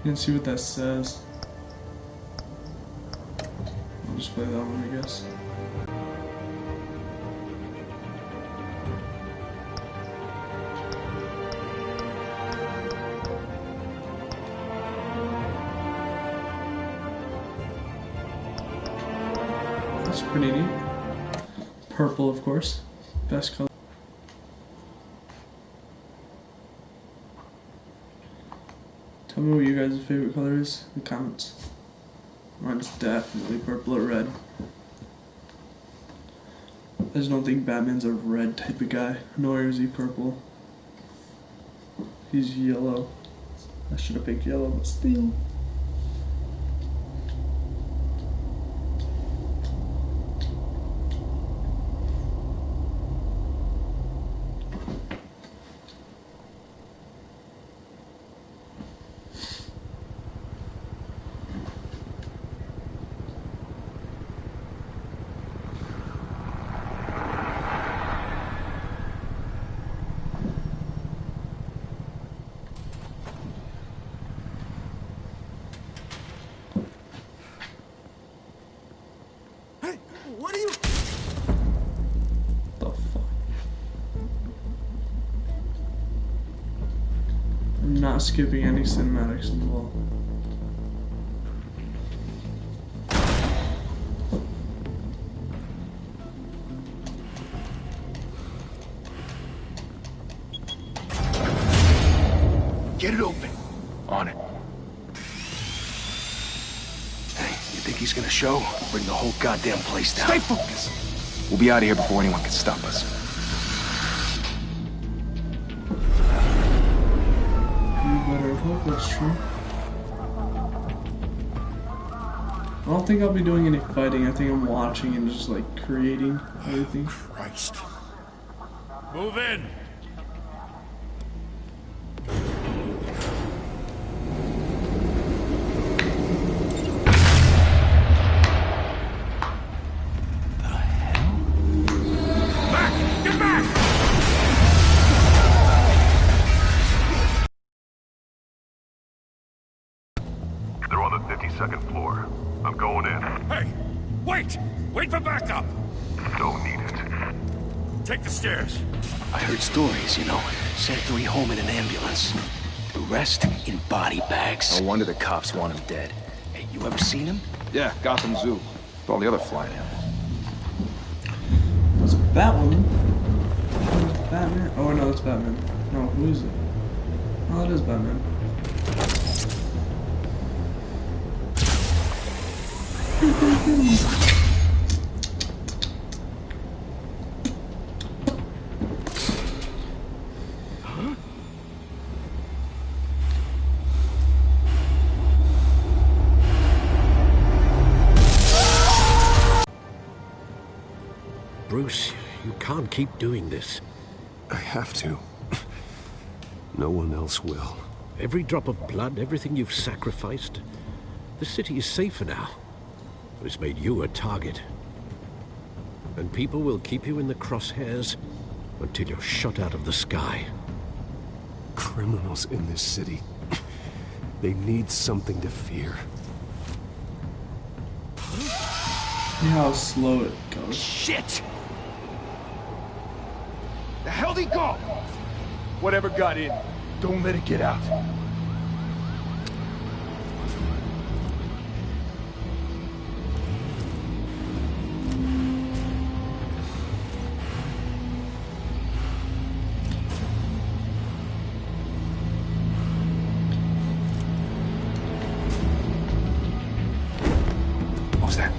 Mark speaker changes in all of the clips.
Speaker 1: You can see what that says. I'll just play that one, I guess. That's pretty neat. Purple, of course. Best color. Tell me what you guys' favorite color is in the comments. Mine's definitely purple or red. I just don't think Batman's a red type of guy, nor is he purple. He's yellow. I should have picked yellow, but still.
Speaker 2: What are you?
Speaker 1: The fuck? I'm not skipping any cinematics as well.
Speaker 2: Get it open.
Speaker 3: On it.
Speaker 2: Hey, you think he's gonna show? Bring the whole goddamn place down.
Speaker 3: Stay focused. We'll be out of here before anyone can stop us.
Speaker 1: You better hope that's true. I don't think I'll be doing any fighting. I think I'm watching and just like creating everything.
Speaker 2: Christ.
Speaker 4: Move in.
Speaker 5: They're on the 52nd floor. I'm going in.
Speaker 4: Hey, wait! Wait for backup!
Speaker 5: Don't need it.
Speaker 4: Take the stairs.
Speaker 2: I heard stories, you know. Sent 3 home in an ambulance. The rest in body bags.
Speaker 3: No wonder the cops want him dead.
Speaker 2: Hey, you ever seen him?
Speaker 3: Yeah, Gotham Zoo. With all the other flying animals.
Speaker 1: That's Batwoman. Batman? Oh no, that's Batman. No, who is it? Oh, it is Batman.
Speaker 6: Bruce, you can't keep doing this.
Speaker 7: I have to. No one else will.
Speaker 6: Every drop of blood, everything you've sacrificed. The city is safer now. But it's made you a target. And people will keep you in the crosshairs until you're shot out of the sky.
Speaker 7: Criminals in this city. They need something to fear.
Speaker 1: See how slow it goes.
Speaker 2: Shit! The hell'd he go? Whatever got in, don't let it get out.
Speaker 3: What was that?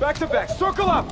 Speaker 2: Back to back, circle up!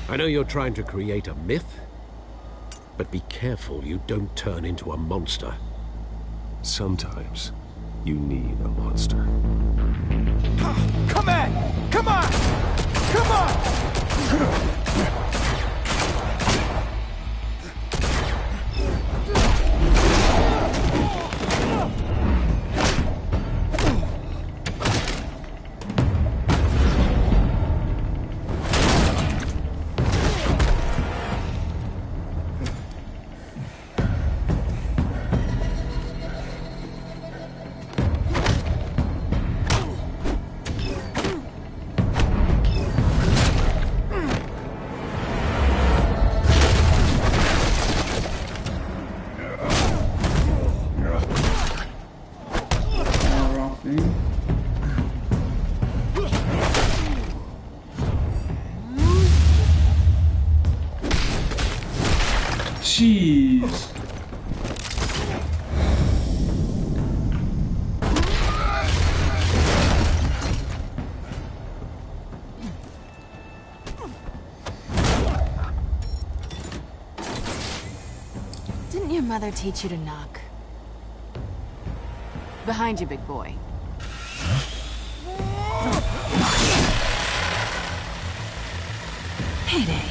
Speaker 6: I know you're trying to create a myth, but be careful you don't turn into a monster.
Speaker 7: Sometimes you need a monster.
Speaker 3: Come on! Come on! Come on!
Speaker 1: Jeez.
Speaker 8: Didn't your mother teach you to knock? Behind you, big boy. Payday.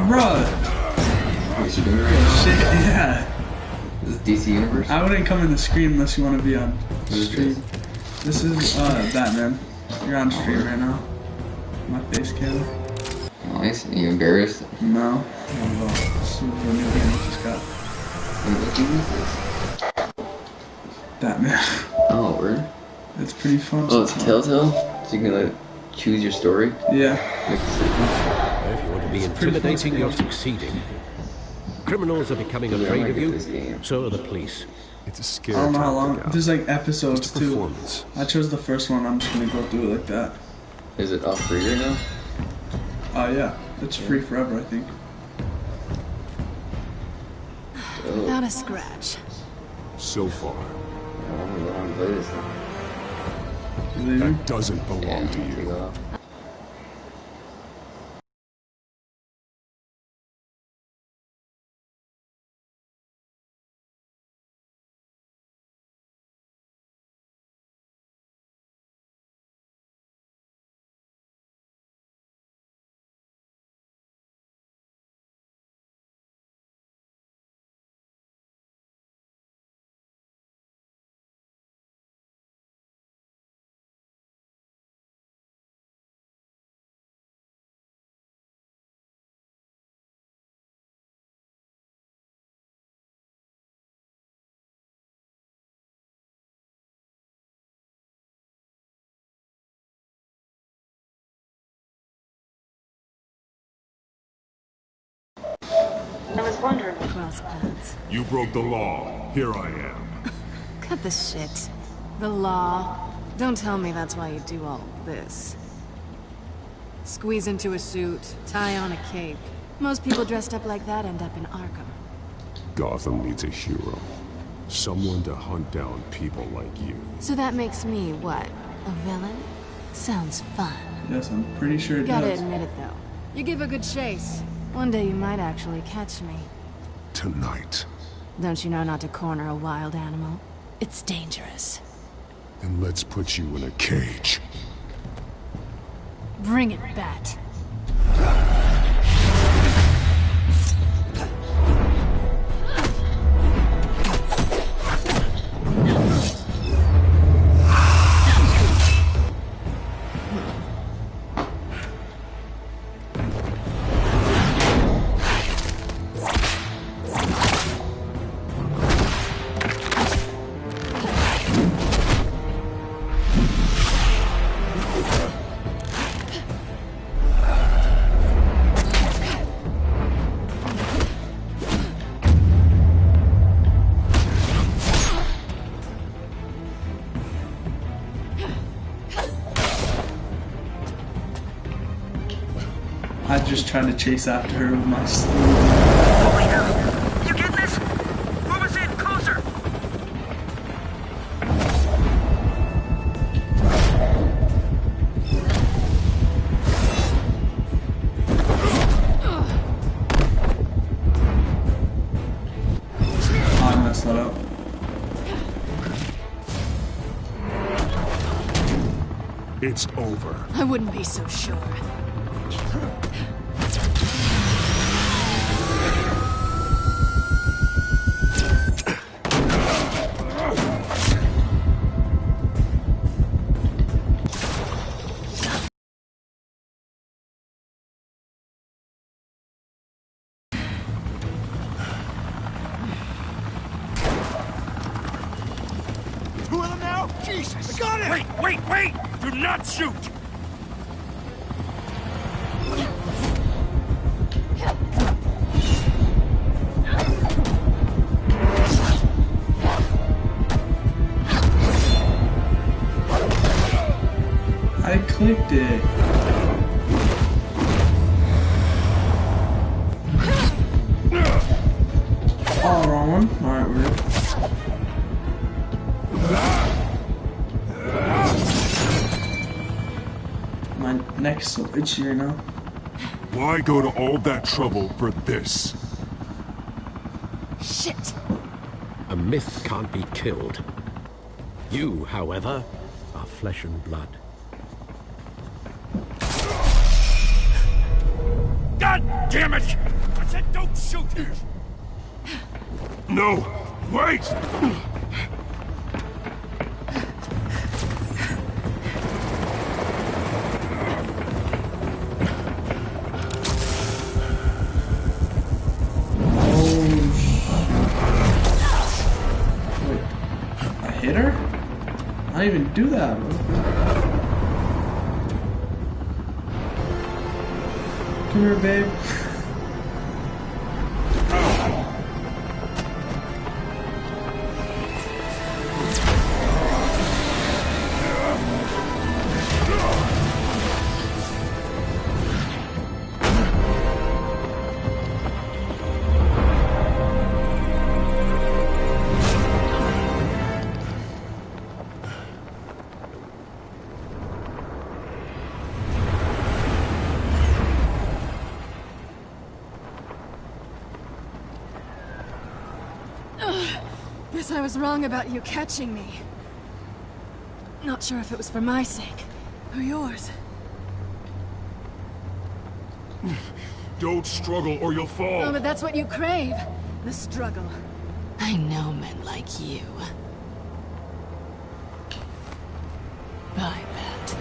Speaker 1: Bruh.
Speaker 9: Wait, she doing it right now?
Speaker 1: Shit, yeah.
Speaker 9: Is this DC Universe?
Speaker 1: I wouldn't come in the screen unless you want to be on
Speaker 9: What is
Speaker 1: stream. This is Batman. You're on stream right now. My face cam.
Speaker 9: Nice. Are you embarrassed?
Speaker 1: No. Not at all. This is the new game I just got.
Speaker 9: What game is this?
Speaker 1: Batman.
Speaker 9: Oh, word.
Speaker 1: It's pretty fun.
Speaker 9: Oh, it's Telltale? So you can like choose your story?
Speaker 1: Yeah.
Speaker 9: Make decisions?
Speaker 6: If you want to be
Speaker 1: pretty fun
Speaker 6: intimidating,
Speaker 1: to
Speaker 6: you're
Speaker 1: do.
Speaker 6: succeeding. Criminals are becoming
Speaker 9: Yeah, I
Speaker 6: afraid
Speaker 9: might
Speaker 6: of
Speaker 9: get
Speaker 6: you,
Speaker 9: this game.
Speaker 6: so are the police.
Speaker 7: It's a scary
Speaker 1: I don't know how long.
Speaker 7: tactic, Al.
Speaker 1: There's like episodes
Speaker 7: Just a
Speaker 1: too.
Speaker 7: performance.
Speaker 1: I chose the first one. I'm just gonna go through it like that.
Speaker 9: Is it off free right now?
Speaker 1: Yeah. It's free forever, I think.
Speaker 9: Oh,
Speaker 8: Without a scratch.
Speaker 7: So far,
Speaker 9: I don't know how to play this thing.
Speaker 1: Maybe.
Speaker 7: that doesn't
Speaker 9: Yeah,
Speaker 7: belong to
Speaker 9: take
Speaker 7: you.
Speaker 9: off.
Speaker 10: I was wondering.
Speaker 8: Cross paths.
Speaker 4: You broke the law. Here I am.
Speaker 8: Cut the shit. The law. Don't tell me that's why you do all this. Squeeze into a suit, tie on a cape. Most people dressed up like that end up in Arkham.
Speaker 7: Gotham needs a hero. Someone to hunt down people like you.
Speaker 8: So that makes me, what? A villain? Sounds fun.
Speaker 1: Yes, I'm pretty sure it
Speaker 8: Gotta
Speaker 1: does.
Speaker 8: admit it, though. You give a good chase. One day you might actually catch me.
Speaker 7: Tonight.
Speaker 8: Don't you know not to corner a wild animal? It's dangerous.
Speaker 7: Then let's put you in a cage.
Speaker 8: Bring it, Bat.
Speaker 1: just trying to chase after her with my sleeve.
Speaker 3: Holy hell! You getting this? Move us in, closer!
Speaker 1: I messed that up.
Speaker 7: It's over.
Speaker 8: I wouldn't be so sure.
Speaker 3: Two of them now? Jesus! I got it!
Speaker 2: Wait! Do not shoot!
Speaker 1: I clicked it. Oh, wrong one. Alright, we're good. My neck's so itchy right now.
Speaker 4: Why go to all that trouble for this?
Speaker 8: Shit!
Speaker 6: A myth can't be killed. You, however, are flesh and blood.
Speaker 2: God damn it! I said don't shoot!
Speaker 4: No! Wait!
Speaker 1: I hit her? I didn't even do that, bro. Come here, babe.
Speaker 8: Guess I was wrong about you catching me. Not sure if it was for my sake or yours.
Speaker 4: Don't struggle or you'll fall.
Speaker 8: Oh, but that's what you crave. The struggle. I know men like you. I bet.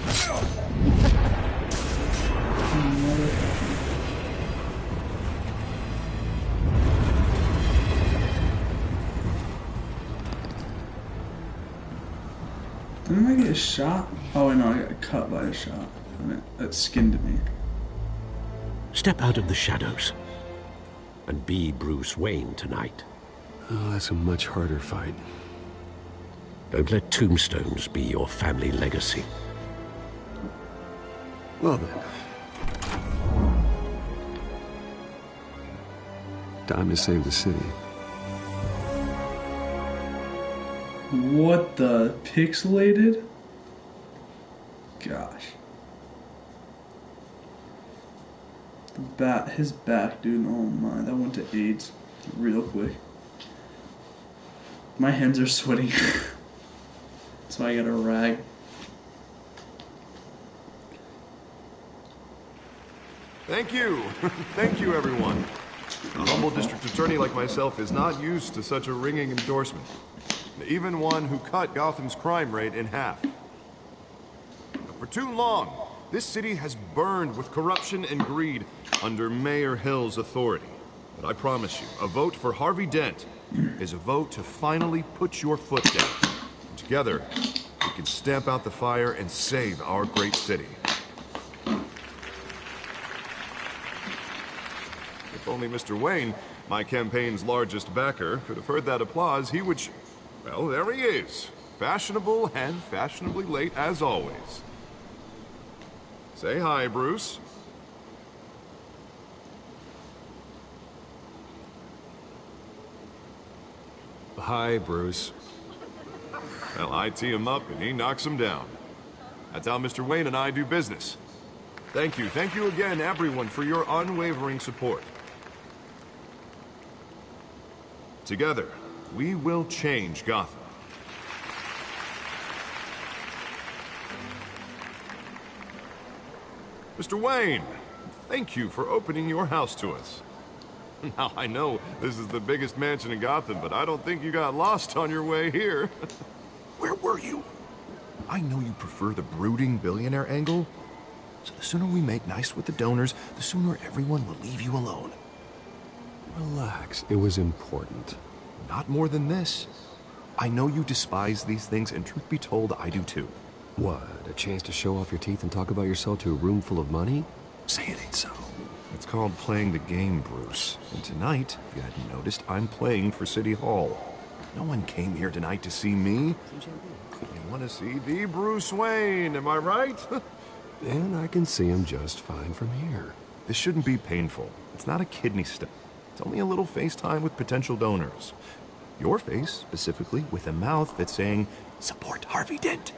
Speaker 1: Didn't I get a shot? Oh, no, I got cut by a shot. That skinned me.
Speaker 6: Step out of the shadows and be Bruce Wayne tonight.
Speaker 7: Oh, that's a much harder fight.
Speaker 6: Don't let tombstones be your family legacy.
Speaker 7: Well then. Time to save the city.
Speaker 1: What the? Pixelated? Gosh. His back, dude. Oh my, that went to AIDS real quick. My hands are sweating. So I got a rag.
Speaker 5: Thank you. Thank you, everyone. A humble district attorney like myself is not used to such a ringing endorsement. Even one who cut Gotham's crime rate in half. For too long, this city has burned with corruption and greed under Mayor Hill's authority. But I promise you, a vote for Harvey Dent is a vote to finally put your foot down. Together, we can stamp out the fire and save our great city. If only Mr. Wayne, my campaign's largest backer, could have heard that applause, he would... Well, there he is. Fashionable and fashionably late as always. Say hi, Bruce.
Speaker 7: Hi, Bruce.
Speaker 5: Well, I tee him up and he knocks him down. That's how Mr. Wayne and I do business. Thank you again, everyone, for your unwavering support. Together, we will change Gotham. Mr. Wayne, thank you for opening your house to us. Now, I know this is the biggest mansion in Gotham, but I don't think you got lost on your way here. Where were you? I know you prefer the brooding billionaire angle, so the sooner we make nice with the donors, the sooner everyone will leave you alone.
Speaker 7: Relax, it was important.
Speaker 5: Not more than this. I know you despise these things, and truth be told, I do too.
Speaker 7: What, a chance to show off your teeth and talk about yourself to a room full of money?
Speaker 5: Say it ain't so. It's called playing the game, Bruce. And tonight, if you hadn't noticed, I'm playing for City Hall. No one came here tonight to see me. You want to see the Bruce Wayne, am I right?
Speaker 7: And I can see him just fine from here.
Speaker 5: This shouldn't be painful. It's not a kidney stone. It's only a little FaceTime with potential donors. Your face, specifically, with a mouth that's saying, support Harvey Dent.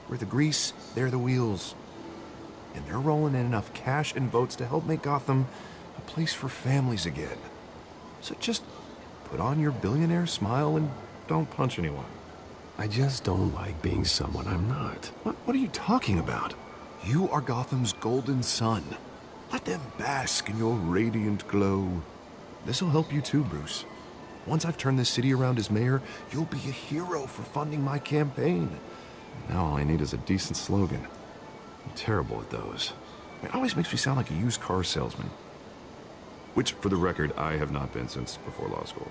Speaker 5: We're the grease, they're the wheels. And they're rolling in enough cash and votes to help make Gotham a place for families again. So just put on your billionaire smile and don't punch anyone.
Speaker 7: I just don't like being someone I'm not.
Speaker 5: What are you talking about? You are Gotham's golden sun. Let them bask in your radiant glow. This'll help you too, Bruce. Once I've turned this city around as mayor, you'll be a hero for funding my campaign. Now all I need is a decent slogan. I'm terrible at those. It always makes me sound like a used car salesman. Which, for the record, I have not been since before law school.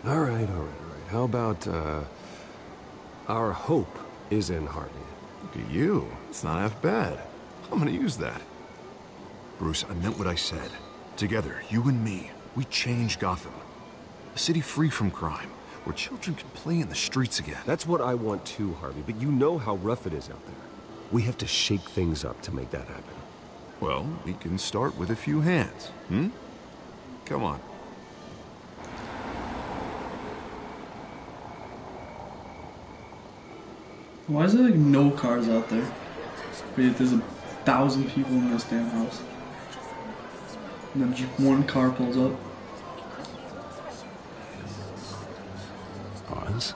Speaker 7: All right. How about, our hope is in Harvey?
Speaker 5: Look at you. It's not half bad. I'm gonna use that. Bruce, I meant what I said. Together, you and me, we change Gotham. A city free from crime, where children can play in the streets again.
Speaker 7: That's what I want too, Harvey, but you know how rough it is out there. We have to shake things up to make that happen.
Speaker 5: Well, we can start with a few hands, Come on.
Speaker 1: Why is there like no cars out there? But yet there's 1,000 people in this damn house. And then just one car pulls up.
Speaker 7: Pause.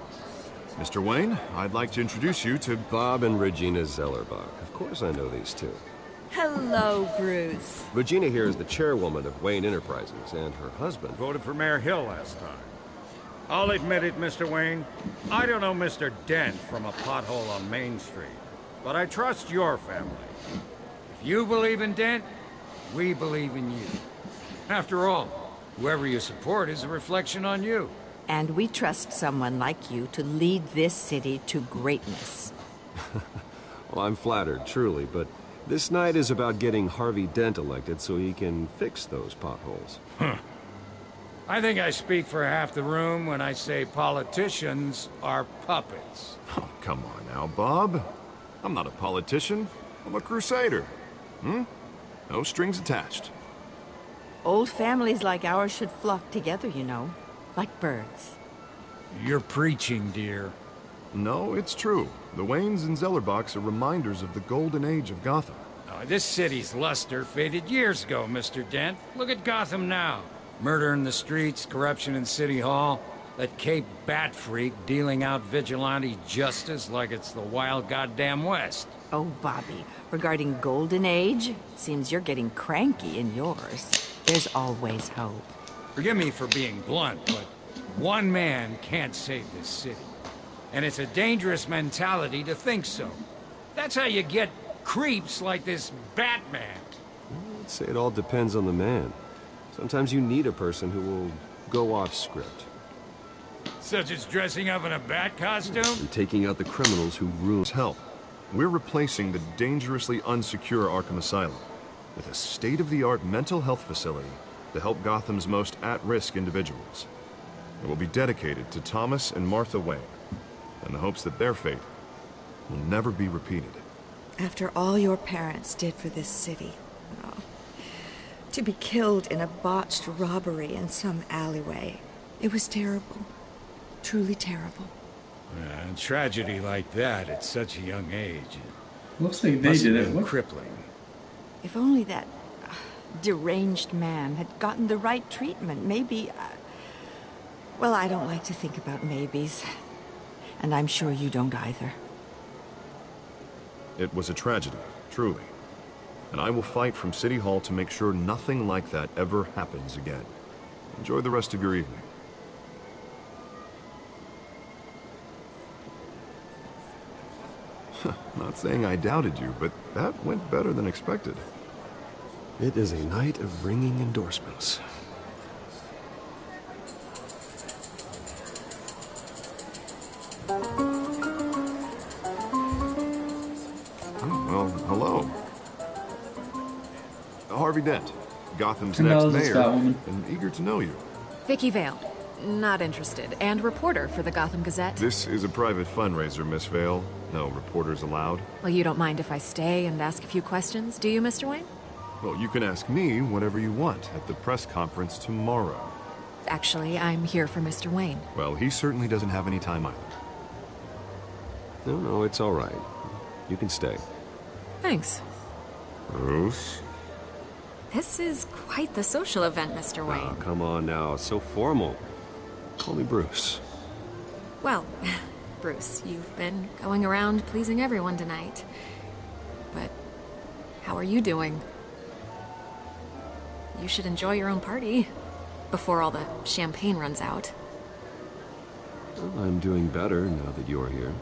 Speaker 5: Mr. Wayne, I'd like to introduce you to
Speaker 7: Bob and Regina Zellerbach. Of course I know these two.
Speaker 10: Hello, Bruce.
Speaker 7: Regina here is the chairwoman of Wayne Enterprises, and her husband
Speaker 11: voted for Mayor Hill last time. I'll admit it, Mr. Wayne. I don't know Mr. Dent from a pothole on Main Street, but I trust your family. If you believe in Dent, we believe in you. After all, whoever you support is a reflection on you.
Speaker 10: And we trust someone like you to lead this city to greatness.
Speaker 7: Well, I'm flattered, truly, but this night is about getting Harvey Dent elected so he can fix those potholes.
Speaker 11: I think I speak for half the room when I say politicians are puppets.
Speaker 5: Oh, come on now, Bob. I'm not a politician. I'm a crusader. No strings attached.
Speaker 10: Old families like ours should flock together, you know. Like birds.
Speaker 11: You're preaching, dear.
Speaker 5: No, it's true. The Waynes and Zellerbachs are reminders of the golden age of Gotham.
Speaker 11: Oh, this city's luster faded years ago, Mr. Dent. Look at Gotham now. Murder in the streets, corruption in City Hall, that Cape Bat freak dealing out vigilante justice like it's the wild goddamn West.
Speaker 10: Oh, Bobby, regarding Golden Age, it seems you're getting cranky in yours. There's always hope.
Speaker 11: Forgive me for being blunt, but one man can't save this city. And it's a dangerous mentality to think so. That's how you get creeps like this Batman.
Speaker 7: I'd say it all depends on the man. Sometimes you need a person who will go off script.
Speaker 11: Such as dressing up in a bat costume?
Speaker 7: And taking out the criminals who ruin
Speaker 5: help. We're replacing the dangerously unsecure Arkham Asylum with a state-of-the-art mental health facility to help Gotham's most at-risk individuals. It will be dedicated to Thomas and Martha Wayne, in the hopes that their fate will never be repeated.
Speaker 12: After all your parents did for this city, to be killed in a botched robbery in some alleyway, it was terrible. Truly terrible.
Speaker 11: A tragedy like that at such a young age.
Speaker 1: Looks like they
Speaker 11: Must
Speaker 1: did
Speaker 11: have
Speaker 1: it.
Speaker 11: been
Speaker 1: What?
Speaker 11: crippling.
Speaker 12: If only that deranged man had gotten the right treatment, maybe... well, I don't like to think about maybes. And I'm sure you don't either.
Speaker 5: It was a tragedy, truly. And I will fight from City Hall to make sure nothing like that ever happens again. Enjoy the rest of your evening. Not saying I doubted you, but that went better than expected.
Speaker 7: It is a night of ringing endorsements.
Speaker 5: Well, hello. Harvey Dent, Gotham's
Speaker 1: And that
Speaker 5: next
Speaker 1: was this fat
Speaker 5: mayor,
Speaker 1: woman.
Speaker 5: and eager to know you.
Speaker 13: Vicky Vale. Not interested. And reporter for the Gotham Gazette.
Speaker 5: This is a private fundraiser, Miss Vale. No reporters allowed.
Speaker 13: Well, you don't mind if I stay and ask a few questions, do you, Mr. Wayne?
Speaker 5: Well, you can ask me whatever you want at the press conference tomorrow.
Speaker 13: Actually, I'm here for Mr. Wayne.
Speaker 5: Well, he certainly doesn't have any time either.
Speaker 7: No, it's all right. You can stay.
Speaker 13: Thanks.
Speaker 5: Bruce?
Speaker 13: This is quite the social event, Mr. Wayne.
Speaker 7: Oh, come on now. So formal. Call me Bruce.
Speaker 13: Well, Bruce, you've been going around pleasing everyone tonight. But how are you doing? You should enjoy your own party before all the champagne runs out.
Speaker 7: Well, I'm doing better now that you're here.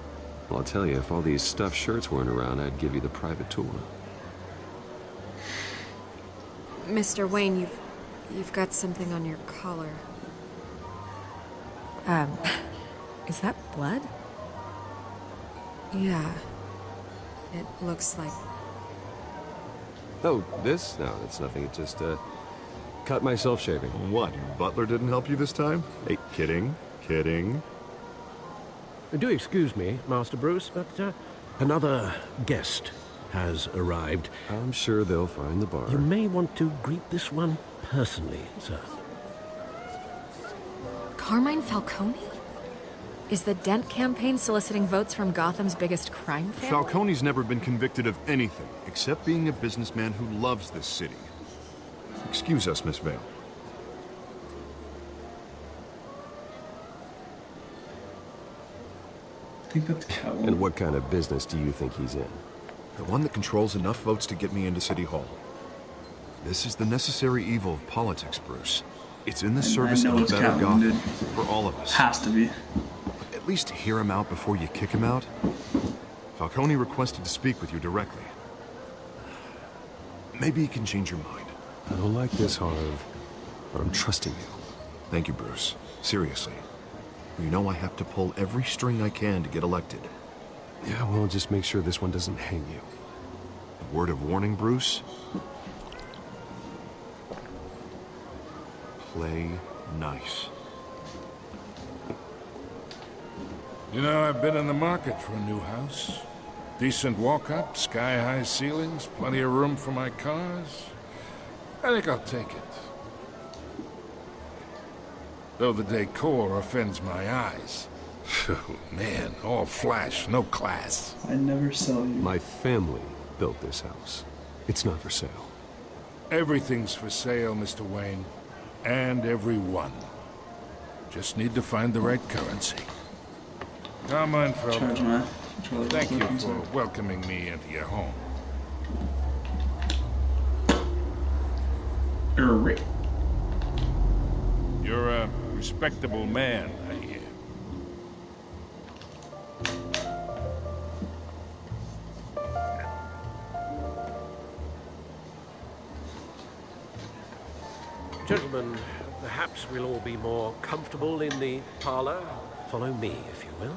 Speaker 7: Well, I'll tell you, if all these stuffed shirts weren't around, I'd give you the private tour.
Speaker 13: Mr. Wayne, you've got something on your collar. Is that blood? Yeah. It looks like...
Speaker 7: Oh, this? No, it's nothing. It just, cut myself shaving.
Speaker 5: What, your butler didn't help you this time? Hey, kidding.
Speaker 6: Do excuse me, Master Bruce, but another guest has arrived.
Speaker 7: I'm sure they'll find the bar.
Speaker 6: You may want to greet this one personally, sir.
Speaker 13: Carmine Falcone? Is the Dent campaign soliciting votes from Gotham's biggest crime family?
Speaker 5: Falcone's never been convicted of anything, except being a businessman who loves this city. Excuse us, Miss Vale.
Speaker 1: I think that's Catwoman.
Speaker 7: And what kind of business do you think he's in?
Speaker 5: The one that controls enough votes to get me into City Hall. This is the necessary evil of politics, Bruce. It's in the service of a better Gotham for all of us.
Speaker 1: Has to be.
Speaker 5: At least hear him out before you kick him out. Falcone requested to speak with you directly. Maybe he can change your mind.
Speaker 7: I don't like this, Harv, but I'm trusting you.
Speaker 5: Thank you, Bruce. Seriously. You know I have to pull every string I can to get elected.
Speaker 7: Yeah, well, just make sure this one doesn't hang you.
Speaker 5: A word of warning, Bruce? Play nice.
Speaker 14: You know, I've been in the market for a new house. Decent walk-up, sky-high ceilings, plenty of room for my cars. I think I'll take it. Though the decor offends my eyes. Oh, man, all flash, no class.
Speaker 1: I never sell you.
Speaker 7: My family built this house. It's not for sale.
Speaker 14: Everything's for sale, Mr. Wayne. And everyone. Just need to find the right currency. Carmine Falcone, thank you for welcoming me into your home. You're a respectable man, I hear.
Speaker 6: Gentlemen, perhaps we'll all be more comfortable in the parlor. Follow me, if you will.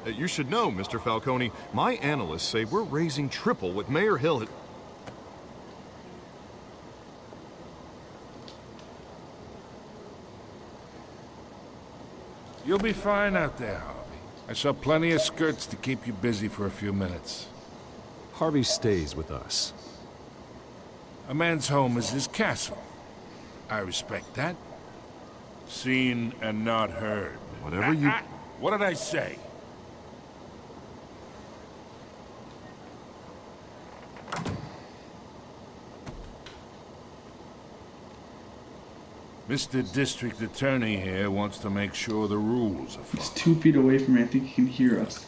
Speaker 5: You should know, Mr. Falcone, my analysts say we're raising triple what Mayor Hill had...
Speaker 14: You'll be fine out there, Harvey. I saw plenty of skirts to keep you busy for a few minutes.
Speaker 7: Harvey stays with us.
Speaker 14: A man's home is his castle. I respect that. Seen and not heard.
Speaker 5: Whatever you...
Speaker 14: What did I say? Mr. District Attorney here wants to make sure the rules are followed.
Speaker 1: He's 2 feet away from me. I think he can hear us.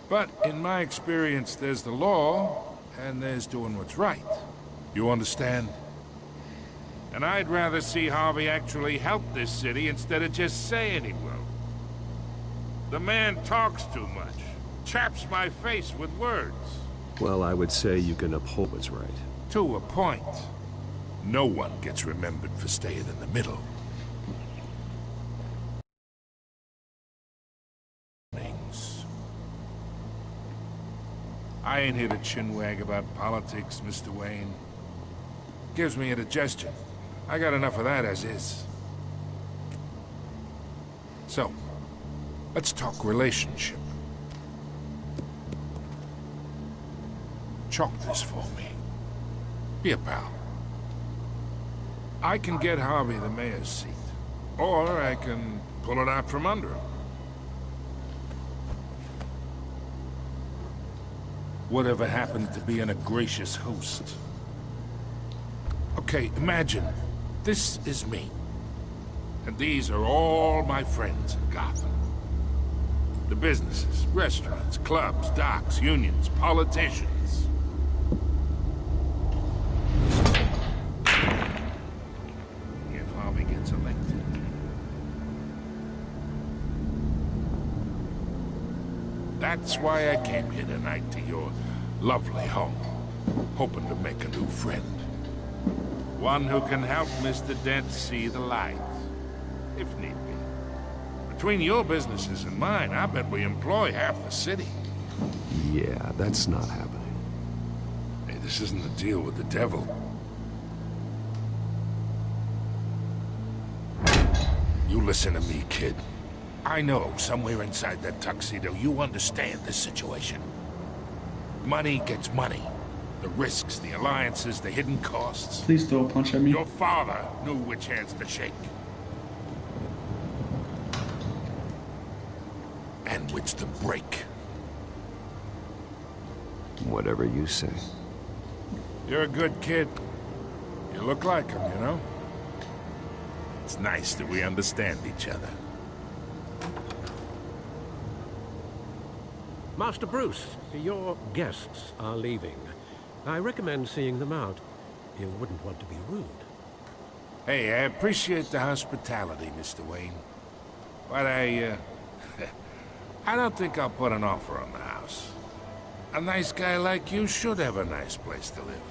Speaker 14: But in my experience, there's the law, and there's doing what's right. You understand? And I'd rather see Harvey actually help this city instead of just saying he will. The man talks too much. Chaps my face with words.
Speaker 7: Well, I would say you can uphold what's right.
Speaker 14: To a point. No one gets remembered for staying in the middle. I ain't here to chinwag about politics, Mr. Wayne. Gives me indigestion. I got enough of that as is. So, let's talk relationship. Chalk this for me. Be a pal. I can get Harvey the mayor's seat, or I can pull it out from under him. Whatever happened to being a gracious host? Okay, imagine, this is me. And these are all my friends in Gotham. The businesses, restaurants, clubs, docks, unions, politicians. If Harvey gets elected. That's why I came here tonight to your lovely home, hoping to make a new friend. One who can help Mr. Dent see the light, if need be. Between your businesses and mine, I bet we employ half the city.
Speaker 7: Yeah, that's not happening.
Speaker 14: Hey, this isn't a deal with the devil. You listen to me, kid. I know, somewhere inside that tuxedo, you understand this situation. Money gets money. The risks, the alliances, the hidden costs.
Speaker 1: Please don't punch at me.
Speaker 14: Your father knew which hands to shake. And which to break.
Speaker 7: Whatever you say.
Speaker 14: You're a good kid. You look like him, you know? It's nice that we understand each other.
Speaker 6: Master Bruce, your guests are leaving. I recommend seeing them out. You wouldn't want to be rude.
Speaker 14: Hey, I appreciate the hospitality, Mr. Wayne. But I don't think I'll put an offer on the house. A nice guy like you should have a nice place to live.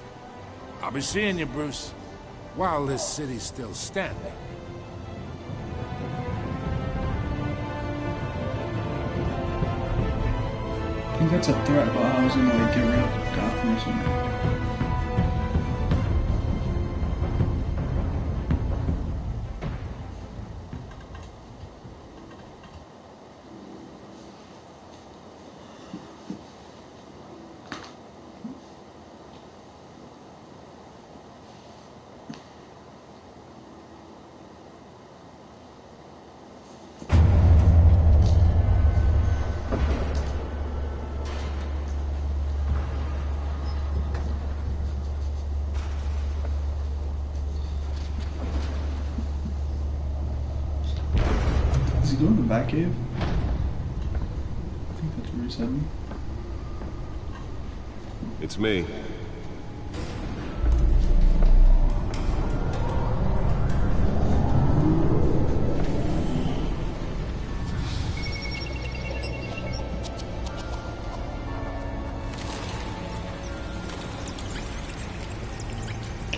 Speaker 14: I'll be seeing you, Bruce, while this city's still standing.
Speaker 1: I think that's a threat about how I was gonna like get rid of Gotham or something. Is he doing the Batcave? I think that's where he's heading.
Speaker 7: It's me.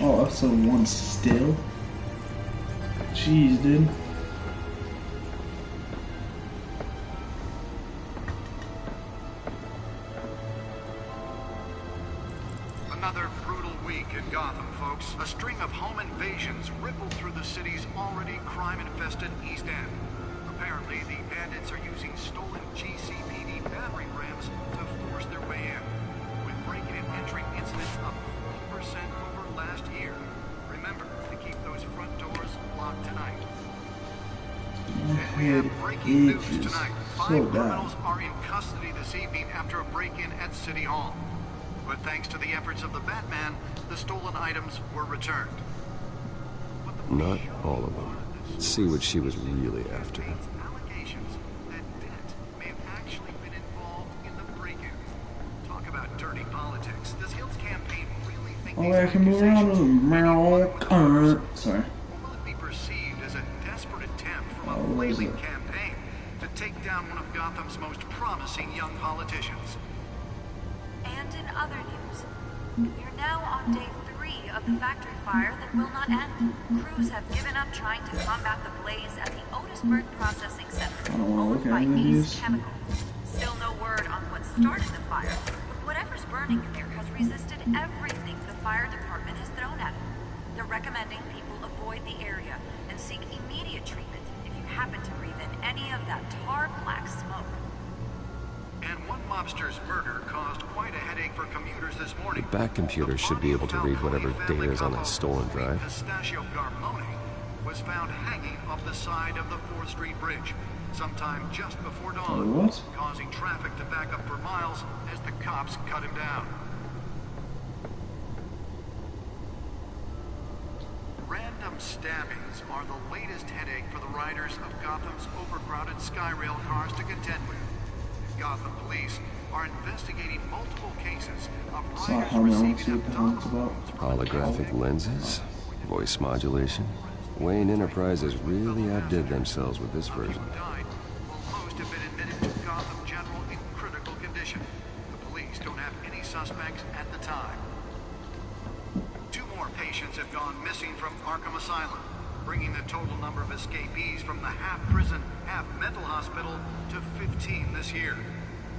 Speaker 1: Oh, episode 1 still? Jeez, dude.
Speaker 15: Another brutal week in Gotham, folks. A string of home invasions rippled through the city's already crime-infested East End. Apparently, the bandits are using stolen GCPD battering rams to force their way in, with break-in and entry incidents up 40%
Speaker 1: head itches so bad.
Speaker 15: Criminals are in custody this evening after a break-in at City Hall. But thanks to the efforts of the Batman, the stolen items were returned.
Speaker 7: Not all of them. Let's see what she was really after.
Speaker 15: Allegations that Dent may have actually been involved in the break-ins. Talk about dirty politics. Does Hill's campaign really think
Speaker 1: Oh, I can move around with a meow. Sorry.
Speaker 15: will it be perceived as a desperate attempt from a flailing campaign to take down one of Gotham's most promising young politicians?
Speaker 16: And in other news, we are now on day 3 of the factory fire that will not end. Crews have given up trying to combat the blaze at the Otisburg Processing Center, owned by Ace Chemical. Still no word on what started the fire, but whatever's burning in there has resisted everything the fire department has thrown at it. They're recommending people avoid the area and seek immediate treatment if you happen to breathe in any of that tar black smoke.
Speaker 15: And one mobster's murder caused quite a headache for commuters this morning.
Speaker 7: The back computer should be able to read whatever data is on that stolen drive.
Speaker 15: Pistachio Garmone was found hanging off the side of the 4th Street Bridge sometime just before dawn, causing traffic to back up for miles as the cops cut him down. Random stabbings are the latest headache for the riders of Gotham's overcrowded Skyrail cars to contend with. Gotham police are investigating multiple cases of riders receiving abdominal wounds.
Speaker 7: Holographic lenses, voice modulation. Wayne Enterprises really outdid themselves with this version.
Speaker 15: Most have been admitted to Gotham General in critical condition. The police don't have any suspects at the time. 2 more patients have gone missing from Arkham Asylum, bringing the total number of escapees from the half-prison, half-mental hospital to 15 this year.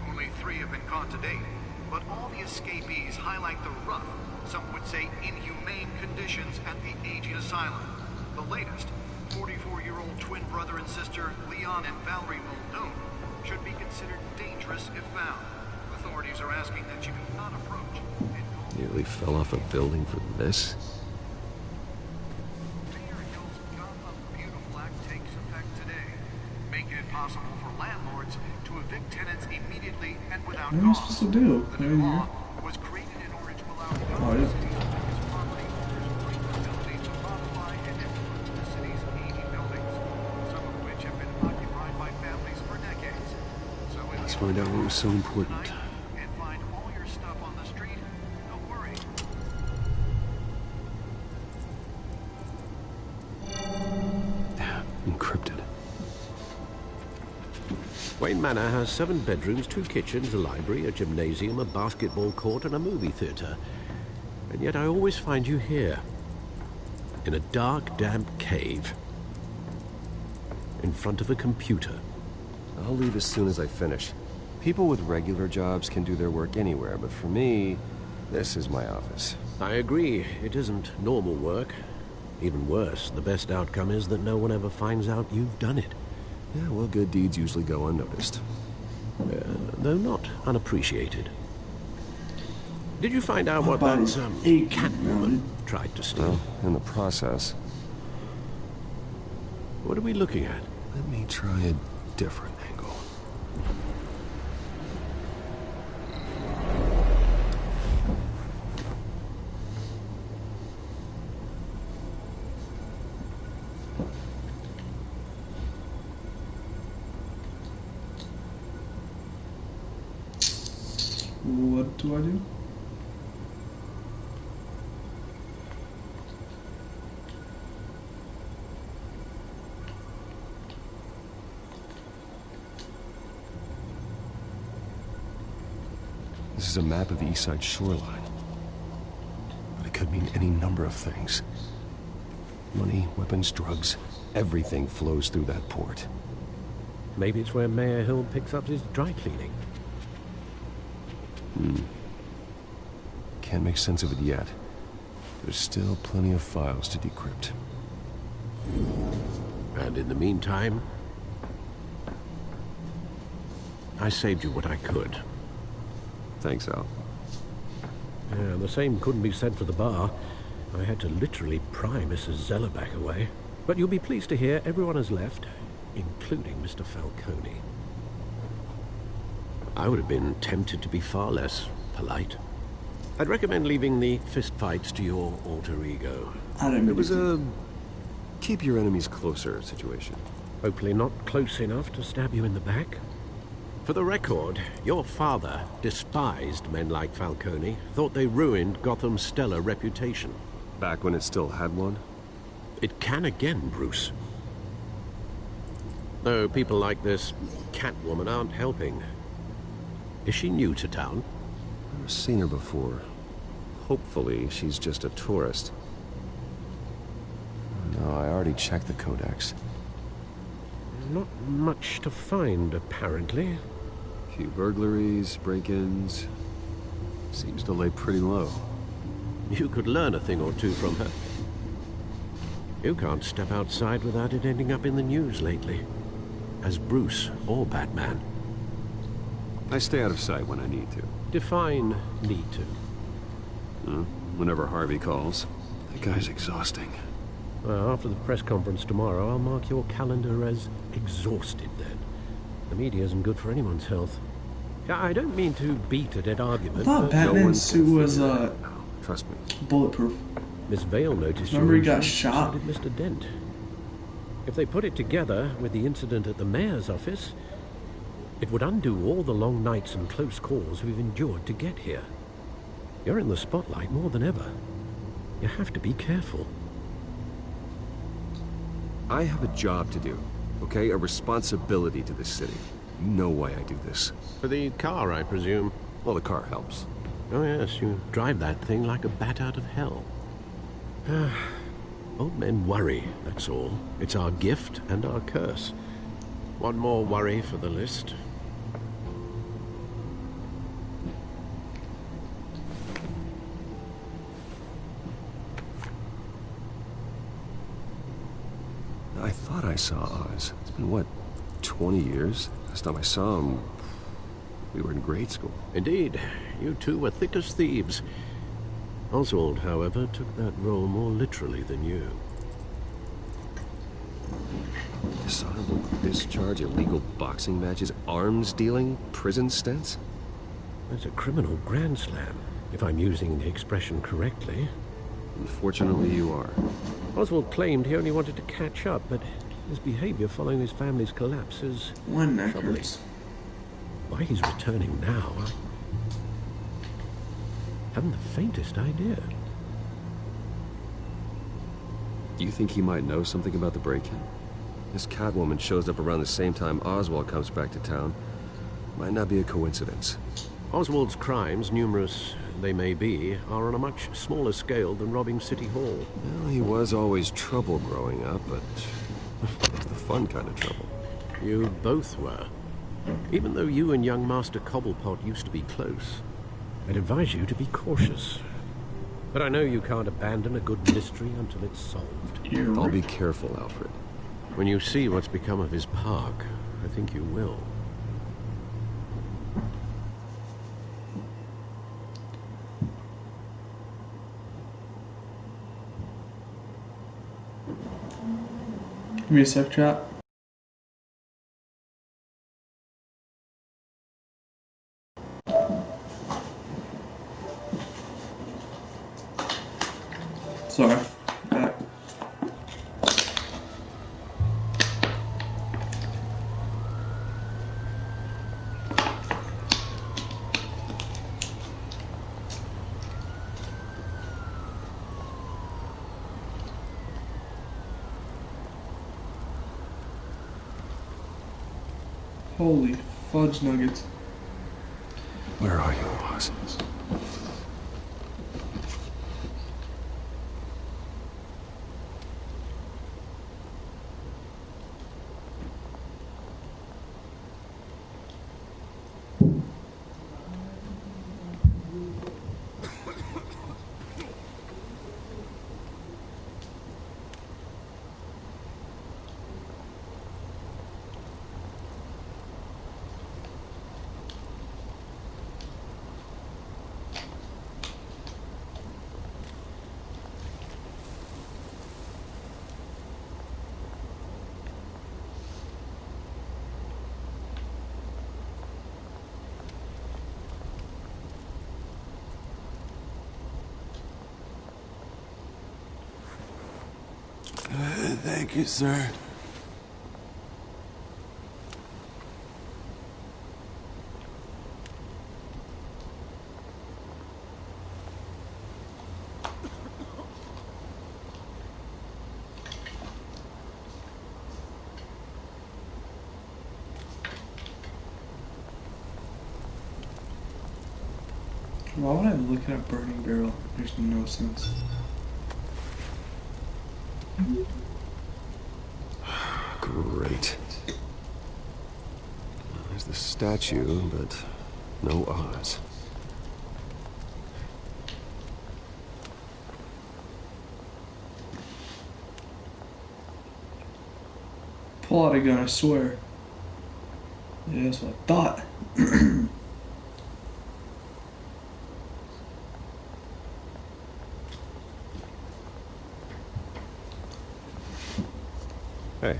Speaker 15: Only 3 have been caught to date, but all the escapees highlight the rough, some would say inhumane conditions at the aging asylum. The latest, 44-year-old twin brother and sister Leon and Valerie Muldoon, should be considered dangerous if found. Authorities are asking that you do not approach.
Speaker 7: Nearly fell off a building for this?
Speaker 15: Possible for landlords to evict tenants immediately and without
Speaker 1: What am I supposed to do?
Speaker 15: The new law was created in order to allow Gotham City property owners the ability to modify and influence the city's aging buildings, some of which have been occupied by families for decades. So
Speaker 7: Let's find out what was so important.
Speaker 15: and find all your stuff on the street, don't worry.
Speaker 7: Encrypted.
Speaker 6: Wayne Manor has 7 bedrooms, 2 kitchens, a library, a gymnasium, a basketball court, and a movie theater. And yet I always find you here, in a dark, damp cave, in front of a computer.
Speaker 7: I'll leave as soon as I finish. People with regular jobs can do their work anywhere, but for me, this is my office.
Speaker 6: I agree. It isn't normal work. Even worse, the best outcome is that no one ever finds out you've done it.
Speaker 7: Yeah, well, good deeds usually go unnoticed.
Speaker 6: Though not unappreciated. Did you find out what that Catwoman tried to steal?
Speaker 7: Well, in the process.
Speaker 6: What are we looking at?
Speaker 7: Let me try a different angle.
Speaker 1: What do I do?
Speaker 7: This is a map of the East Side shoreline. But it could mean any number of things. Money, weapons, drugs, everything flows through that port.
Speaker 6: Maybe it's where Mayor Hill picks up his dry cleaning.
Speaker 7: Can't make sense of it yet. There's still plenty of files to decrypt.
Speaker 6: And in the meantime, I saved you what I could.
Speaker 7: Thanks, Al.
Speaker 6: Yeah, the same couldn't be said for the bar. I had to literally pry Mrs. Zellerback away. But you'll be pleased to hear everyone has left, including Mr. Falcone. I would have been tempted to be far less polite. I'd recommend leaving the fistfights to your alter ego.
Speaker 7: It was a keep your enemies closer situation.
Speaker 6: Hopefully not close enough to stab you in the back. For the record, your father despised men like Falcone, thought they ruined Gotham's stellar reputation.
Speaker 7: Back when it still had one?
Speaker 6: It can again, Bruce. Though people like this Catwoman aren't helping. Is she new to town?
Speaker 7: I've seen her before. Hopefully, she's just a tourist. No, I already checked the codex.
Speaker 6: Not much to find, apparently.
Speaker 7: A few burglaries, break-ins. Seems to lay pretty low.
Speaker 6: You could learn a thing or two from her. You can't step outside without it ending up in the news lately. As Bruce or Batman.
Speaker 7: I stay out of sight when I need to.
Speaker 6: Define need to.
Speaker 7: Whenever Harvey calls. That guy's exhausting.
Speaker 6: Well, after the press conference tomorrow, I'll mark your calendar as exhausted then. The media isn't good for anyone's health. I don't mean to beat a dead argument.
Speaker 1: I thought Batman's suit was,
Speaker 7: trust me,
Speaker 1: bulletproof.
Speaker 6: Miss Vale noticed
Speaker 1: Remember he got shot?
Speaker 6: So did Mr. Dent. If they put it together with the incident at the mayor's office, it would undo all the long nights and close calls we've endured to get here. You're in the spotlight more than ever. You have to be careful.
Speaker 7: I have a job to do, okay? A responsibility to this city. You know why I do this.
Speaker 6: For the car, I presume.
Speaker 7: Well, the car helps.
Speaker 6: Oh yes, you drive that thing like a bat out of hell. Old men worry, that's all. It's our gift and our curse. One more worry for the list.
Speaker 7: I thought I saw Oz. It's been, what, 20 years? Last time I saw him, we were in grade school.
Speaker 6: Indeed. You two were thick as thieves. Oswald, however, took that role more literally than you.
Speaker 7: Dishonorable discharge, illegal boxing matches, arms dealing, prison stints?
Speaker 6: That's a criminal grand slam, if I'm using the expression correctly.
Speaker 7: Unfortunately, you are.
Speaker 6: Oswald claimed he only wanted to catch up, but his behavior following his family's collapse is troubling. Why he's returning now, I haven't the faintest idea.
Speaker 7: Do you think he might know something about the break-in? This Catwoman shows up around the same time Oswald comes back to town. Might not be a coincidence.
Speaker 6: Oswald's crimes, numerous they may be, are on a much smaller scale than robbing City Hall.
Speaker 7: Well, he was always trouble growing up, but it's the fun kind of trouble.
Speaker 6: You both were. Even though you and young Master Cobblepot used to be close, I'd advise you to be cautious. But I know you can't abandon a good mystery until it's solved.
Speaker 7: I'll be careful, Alfred.
Speaker 6: When you see what's become of his park, I think you will.
Speaker 1: Give me a sec, chat. Sorry. Back. Holy fudge nuggets.
Speaker 7: Where are you, Oz? Thank you, sir.
Speaker 1: Why would I look at a burning barrel? Makes no sense.
Speaker 7: Great. There's the statue, but no Oz.
Speaker 1: Pull out a gun, I swear. Yeah, that's what I thought.
Speaker 7: Hey.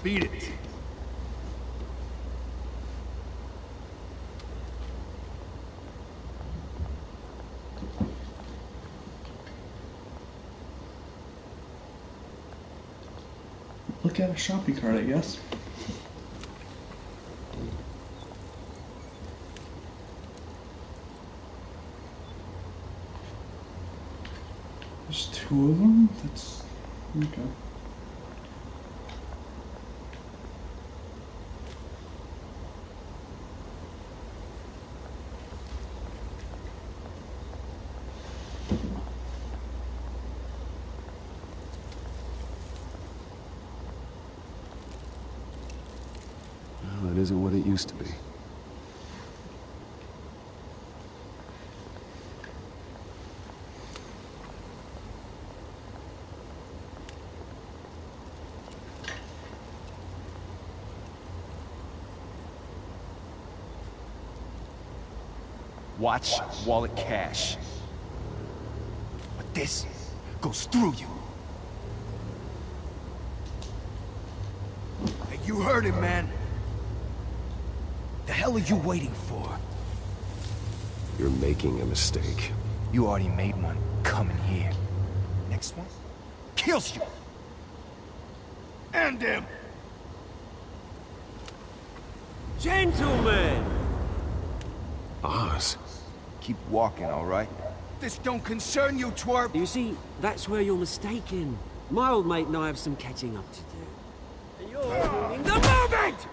Speaker 5: Beat it.
Speaker 1: Look at a shopping cart, I guess. There's two of them? That's... okay.
Speaker 7: Well, it isn't what it used to be.
Speaker 2: Watch wallet cash. But this goes through you. Hey, you heard him, man. The hell are you waiting for?
Speaker 7: You're making a mistake.
Speaker 2: You already made one coming here. Next one kills you. And him.
Speaker 17: Gentlemen!
Speaker 7: Oz.
Speaker 2: Keep walking, all right? This don't concern you, twerp!
Speaker 17: You see, that's where you're mistaken. My old mate and I have some catching up to do. And you're ruining the moment!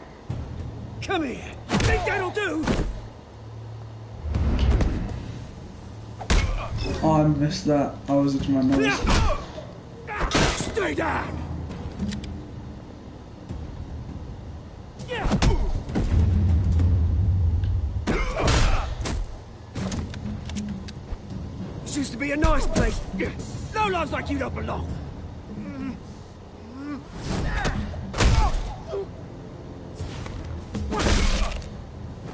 Speaker 17: Come here! Think that'll do?
Speaker 1: Oh, I missed that. I was itching my nose.
Speaker 17: Stay down! This used to be a nice place. No loves like you don't belong.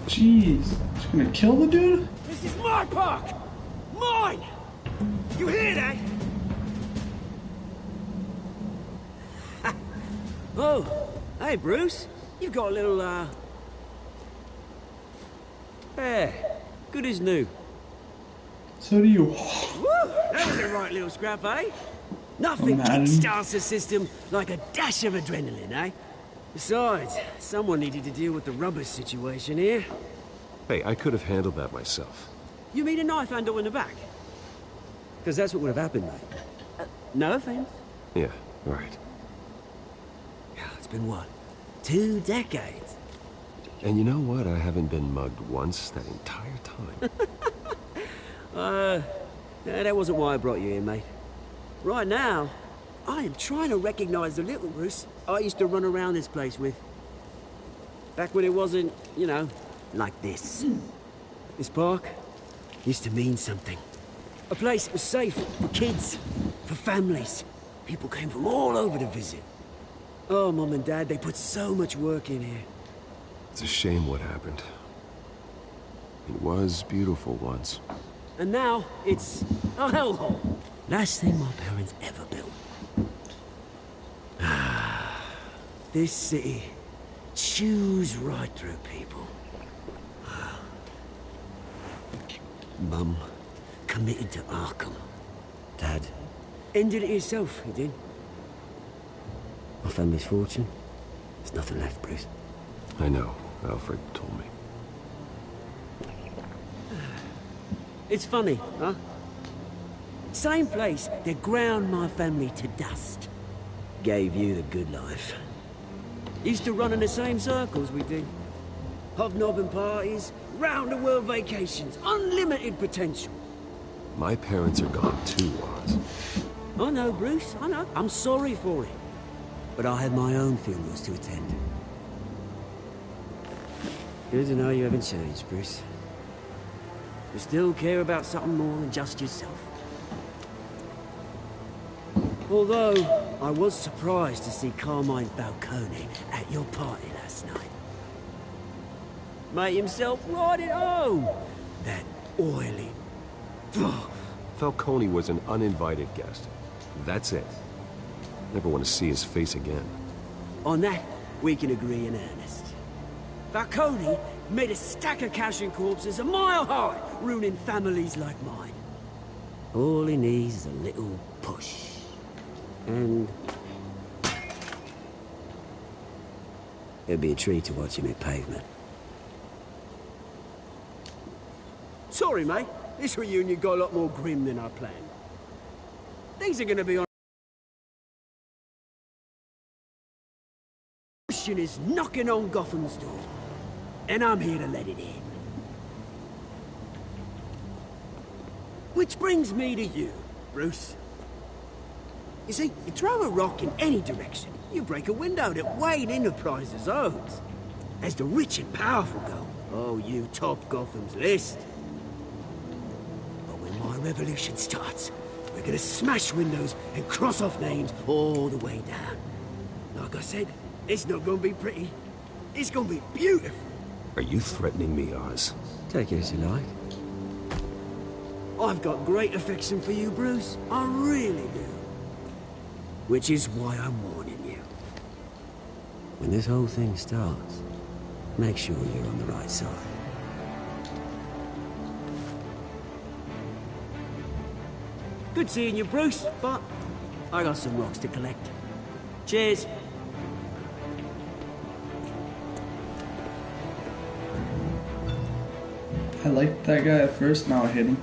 Speaker 1: Jeez, she's gonna kill the dude?
Speaker 17: This is my park! Mine! You hear that? Oh, hey Bruce. You've got a little, hair. Good as new.
Speaker 1: So do you.
Speaker 17: Woo! That was a right little scrap, eh? Nothing kickstarts the system like a dash of adrenaline, eh? Besides, someone needed to deal with the rubber situation here.
Speaker 7: Hey, I could have handled that myself.
Speaker 17: You mean a knife handle in the back? Because that's what would have happened, mate. No offense.
Speaker 7: Yeah, right.
Speaker 17: Yeah, it's been what? 2 decades?
Speaker 7: And you know what? I haven't been mugged once that entire time.
Speaker 17: That wasn't why I brought you here, mate. Right now, I am trying to recognize the little Bruce I used to run around this place with. Back when it wasn't, you know, like this. This park used to mean something. A place that was safe for kids, for families. People came from all over to visit. Oh, Mum and Dad, they put so much work in here.
Speaker 7: It's a shame what happened. It was beautiful once.
Speaker 17: And now, it's a hellhole. Last thing my parents ever built. This city chews right through people. Mum committed to Arkham. Dad ended it himself, he did. My family's fortune. There's nothing left, Bruce.
Speaker 7: I know. Alfred told me.
Speaker 17: It's funny, huh? Same place that ground my family to dust. Gave you the good life. Used to run in the same circles we did. Hobnobbing parties, round-the-world vacations, unlimited potential.
Speaker 7: My parents are gone too, Oz.
Speaker 17: I know, Bruce, I know. I'm sorry for it. But I had my own funerals to attend. Good to know you haven't changed, Bruce. You still care about something more than just yourself. Although, I was surprised to see Carmine Falcone at your party last night. Made himself right at home. That oily...
Speaker 7: Falcone was an uninvited guest. That's it. Never want to see his face again.
Speaker 17: On that, we can agree in earnest. Falcone made a stack of cash and corpses a mile high, ruining families like mine. All he needs is a little push. And... it'd be a treat to watch him hit pavement. Sorry, mate. This reunion got a lot more grim than I planned. Things are gonna be on... is knocking on Gotham's door. And I'm here to let it in. Which brings me to you, Bruce. You see, you throw a rock in any direction, you break a window that Wayne Enterprises owns. As the rich and powerful go, oh, you top Gotham's list. But when my revolution starts, we're gonna smash windows and cross off names all the way down. Like I said, it's not gonna be pretty. It's gonna be beautiful.
Speaker 7: Are you threatening me, Oz?
Speaker 17: Take it as you like. I've got great affection for you, Bruce. I really do. Which is why I'm warning you. When this whole thing starts, make sure you're on the right side. Good seeing you, Bruce, but I got some rocks to collect. Cheers.
Speaker 1: I liked that guy at first, now I hate him.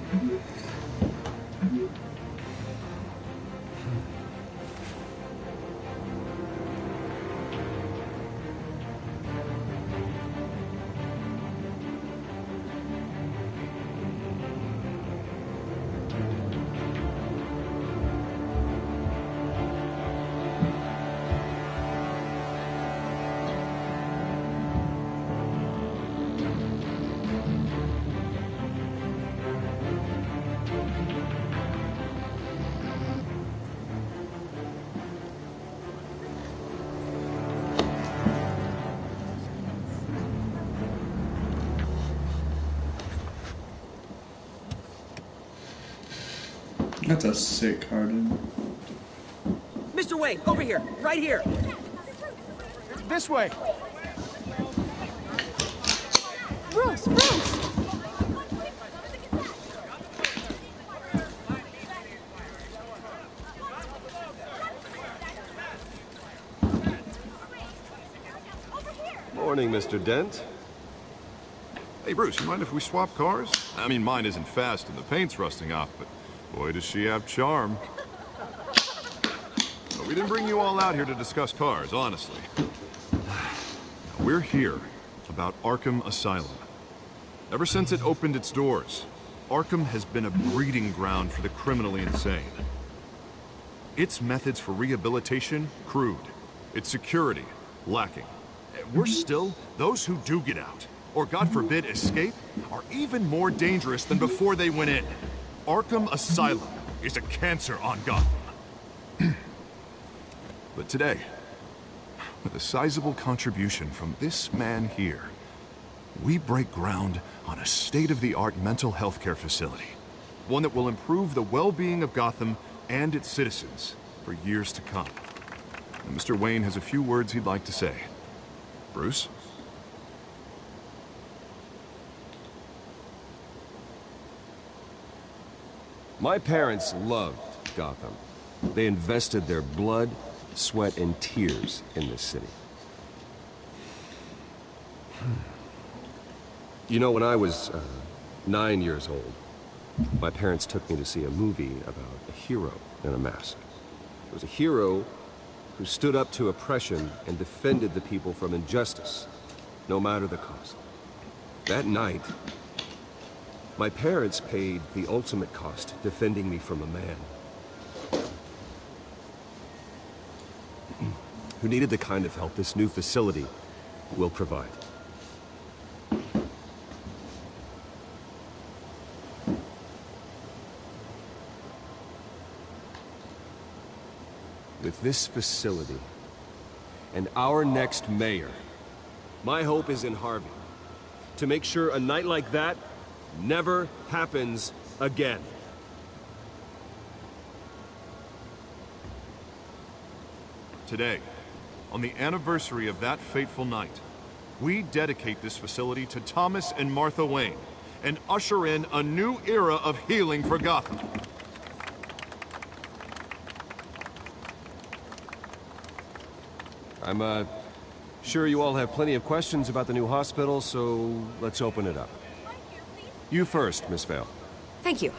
Speaker 1: That's a sick car, dude.
Speaker 17: Mr. Wayne, over here, right here.
Speaker 18: This way.
Speaker 13: Bruce, Bruce!
Speaker 7: Morning, Mr. Dent.
Speaker 5: Hey, Bruce, you mind if we swap cars? I mean, mine isn't fast and the paint's rusting off, but boy, does she have charm. But we didn't bring you all out here to discuss cars, honestly. We're here about Arkham Asylum. Ever since it opened its doors, Arkham has been a breeding ground for the criminally insane. Its methods for rehabilitation, crude. Its security, lacking. Worse still, those who do get out, or God forbid escape, are even more dangerous than before they went in. Arkham Asylum is a cancer on Gotham. But today, with a sizable contribution from this man here, we break ground on a state-of-the-art mental health care facility. One that will improve the well-being of Gotham and its citizens for years to come. And Mr. Wayne has a few words he'd like to say. Bruce?
Speaker 7: My parents loved Gotham. They invested their blood, sweat, and tears in this city. You know, when I was 9 years old, my parents took me to see a movie about a hero in a mask. It was a hero who stood up to oppression and defended the people from injustice, no matter the cost. That night, my parents paid the ultimate cost defending me from a man who needed the kind of help this new facility will provide. With this facility and our next mayor, my hope is in Harvey to make sure a night like that never happens again.
Speaker 5: Today, on the anniversary of that fateful night, we dedicate this facility to Thomas and Martha Wayne and usher in a new era of healing for Gotham.
Speaker 7: I'm sure you all have plenty of questions about the new hospital, so let's open it up. You first, Miss Vale.
Speaker 13: Thank you.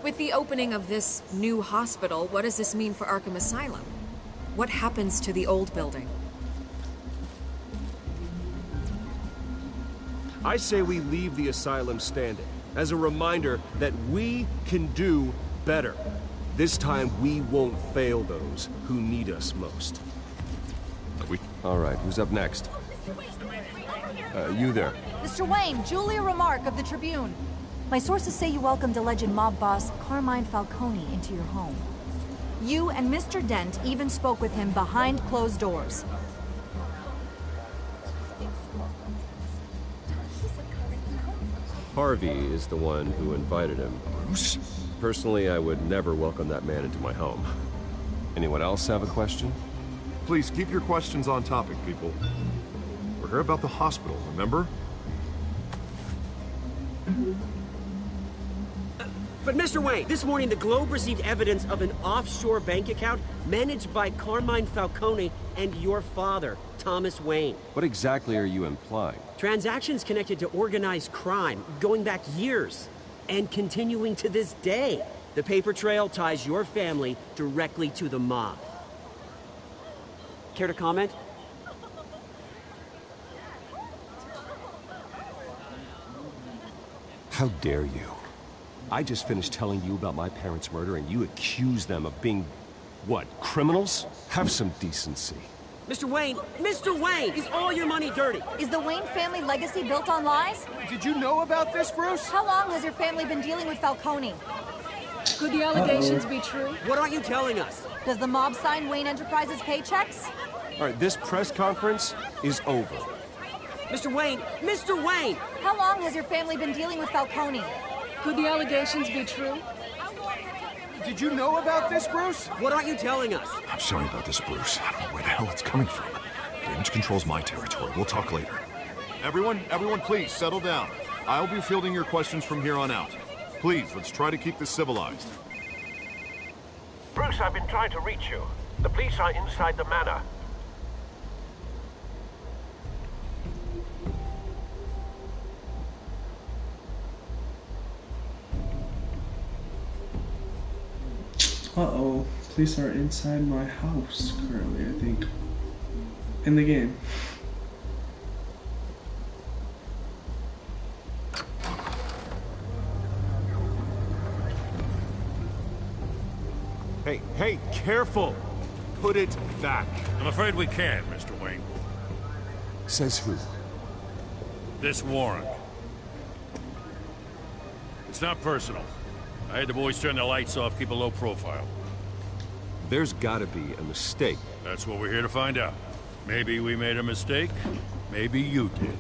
Speaker 13: With the opening of this new hospital, what does this mean for Arkham Asylum? What happens to the old building?
Speaker 7: I say we leave the asylum standing as a reminder that we can do better. This time we won't fail those who need us most. All right, who's up next? You there.
Speaker 19: Mr. Wayne, Julia Remark of the Tribune. My sources say you welcomed alleged mob boss Carmine Falcone into your home. You and Mr. Dent even spoke with him behind closed doors.
Speaker 7: Harvey is the one who invited him. Bruce? Personally, I would never welcome that man into my home. Anyone else have a question?
Speaker 5: Please keep your questions on topic, people. We're here about the hospital, remember?
Speaker 17: But Mr. Wayne, this morning the Globe received evidence of an offshore bank account managed by Carmine Falcone and your father, Thomas Wayne.
Speaker 7: What exactly are you implying?
Speaker 17: Transactions connected to organized crime, going back years, and continuing to this day. The paper trail ties your family directly to the mob. Care to comment?
Speaker 7: How dare you? I just finished telling you about my parents' murder and you accuse them of being, what, criminals? Have some decency.
Speaker 17: Mr. Wayne, is all your money dirty?
Speaker 19: Is the Wayne family legacy built on lies?
Speaker 18: Did you know about this, Bruce?
Speaker 19: How long has your family been dealing with Falcone?
Speaker 8: Could the allegations be true?
Speaker 17: What aren't you telling us?
Speaker 19: Does the mob sign Wayne Enterprises paychecks?
Speaker 7: All right, this press conference is over.
Speaker 17: Mr. Wayne!
Speaker 19: How long has your family been dealing with Falcone?
Speaker 8: Could the allegations be true?
Speaker 18: Did you know about this, Bruce?
Speaker 17: What aren't you telling us?
Speaker 5: I'm sorry about this, Bruce. I don't know where the hell it's coming from. Damage control's my territory. We'll talk later. Everyone, please, settle down. I'll be fielding your questions from here on out. Please, let's try to keep this civilized.
Speaker 2: Bruce, I've been trying to reach you. The police are inside the manor.
Speaker 1: Uh-oh. Police are inside my house currently, I think. In the game.
Speaker 7: Hey, careful! Put it back.
Speaker 11: I'm afraid we can't, Mr. Wayne.
Speaker 7: Says who?
Speaker 11: This warrant. It's not personal. I had the boys turn the lights off, keep a low profile.
Speaker 7: There's gotta be a mistake.
Speaker 11: That's what we're here to find out. Maybe we made a mistake. Maybe you did.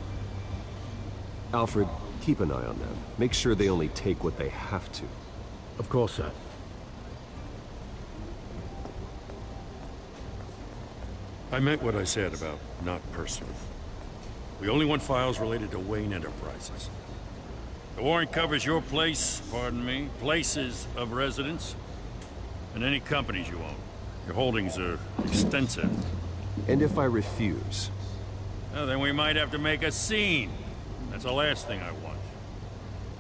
Speaker 7: Alfred, keep an eye on them. Make sure they only take what they have to.
Speaker 6: Of course, sir.
Speaker 11: I meant what I said about not personal. We only want files related to Wayne Enterprises. The warrant covers your places of residence, and any companies you own. Your holdings are extensive.
Speaker 7: And if I refuse?
Speaker 11: Well, then we might have to make a scene. That's the last thing I want.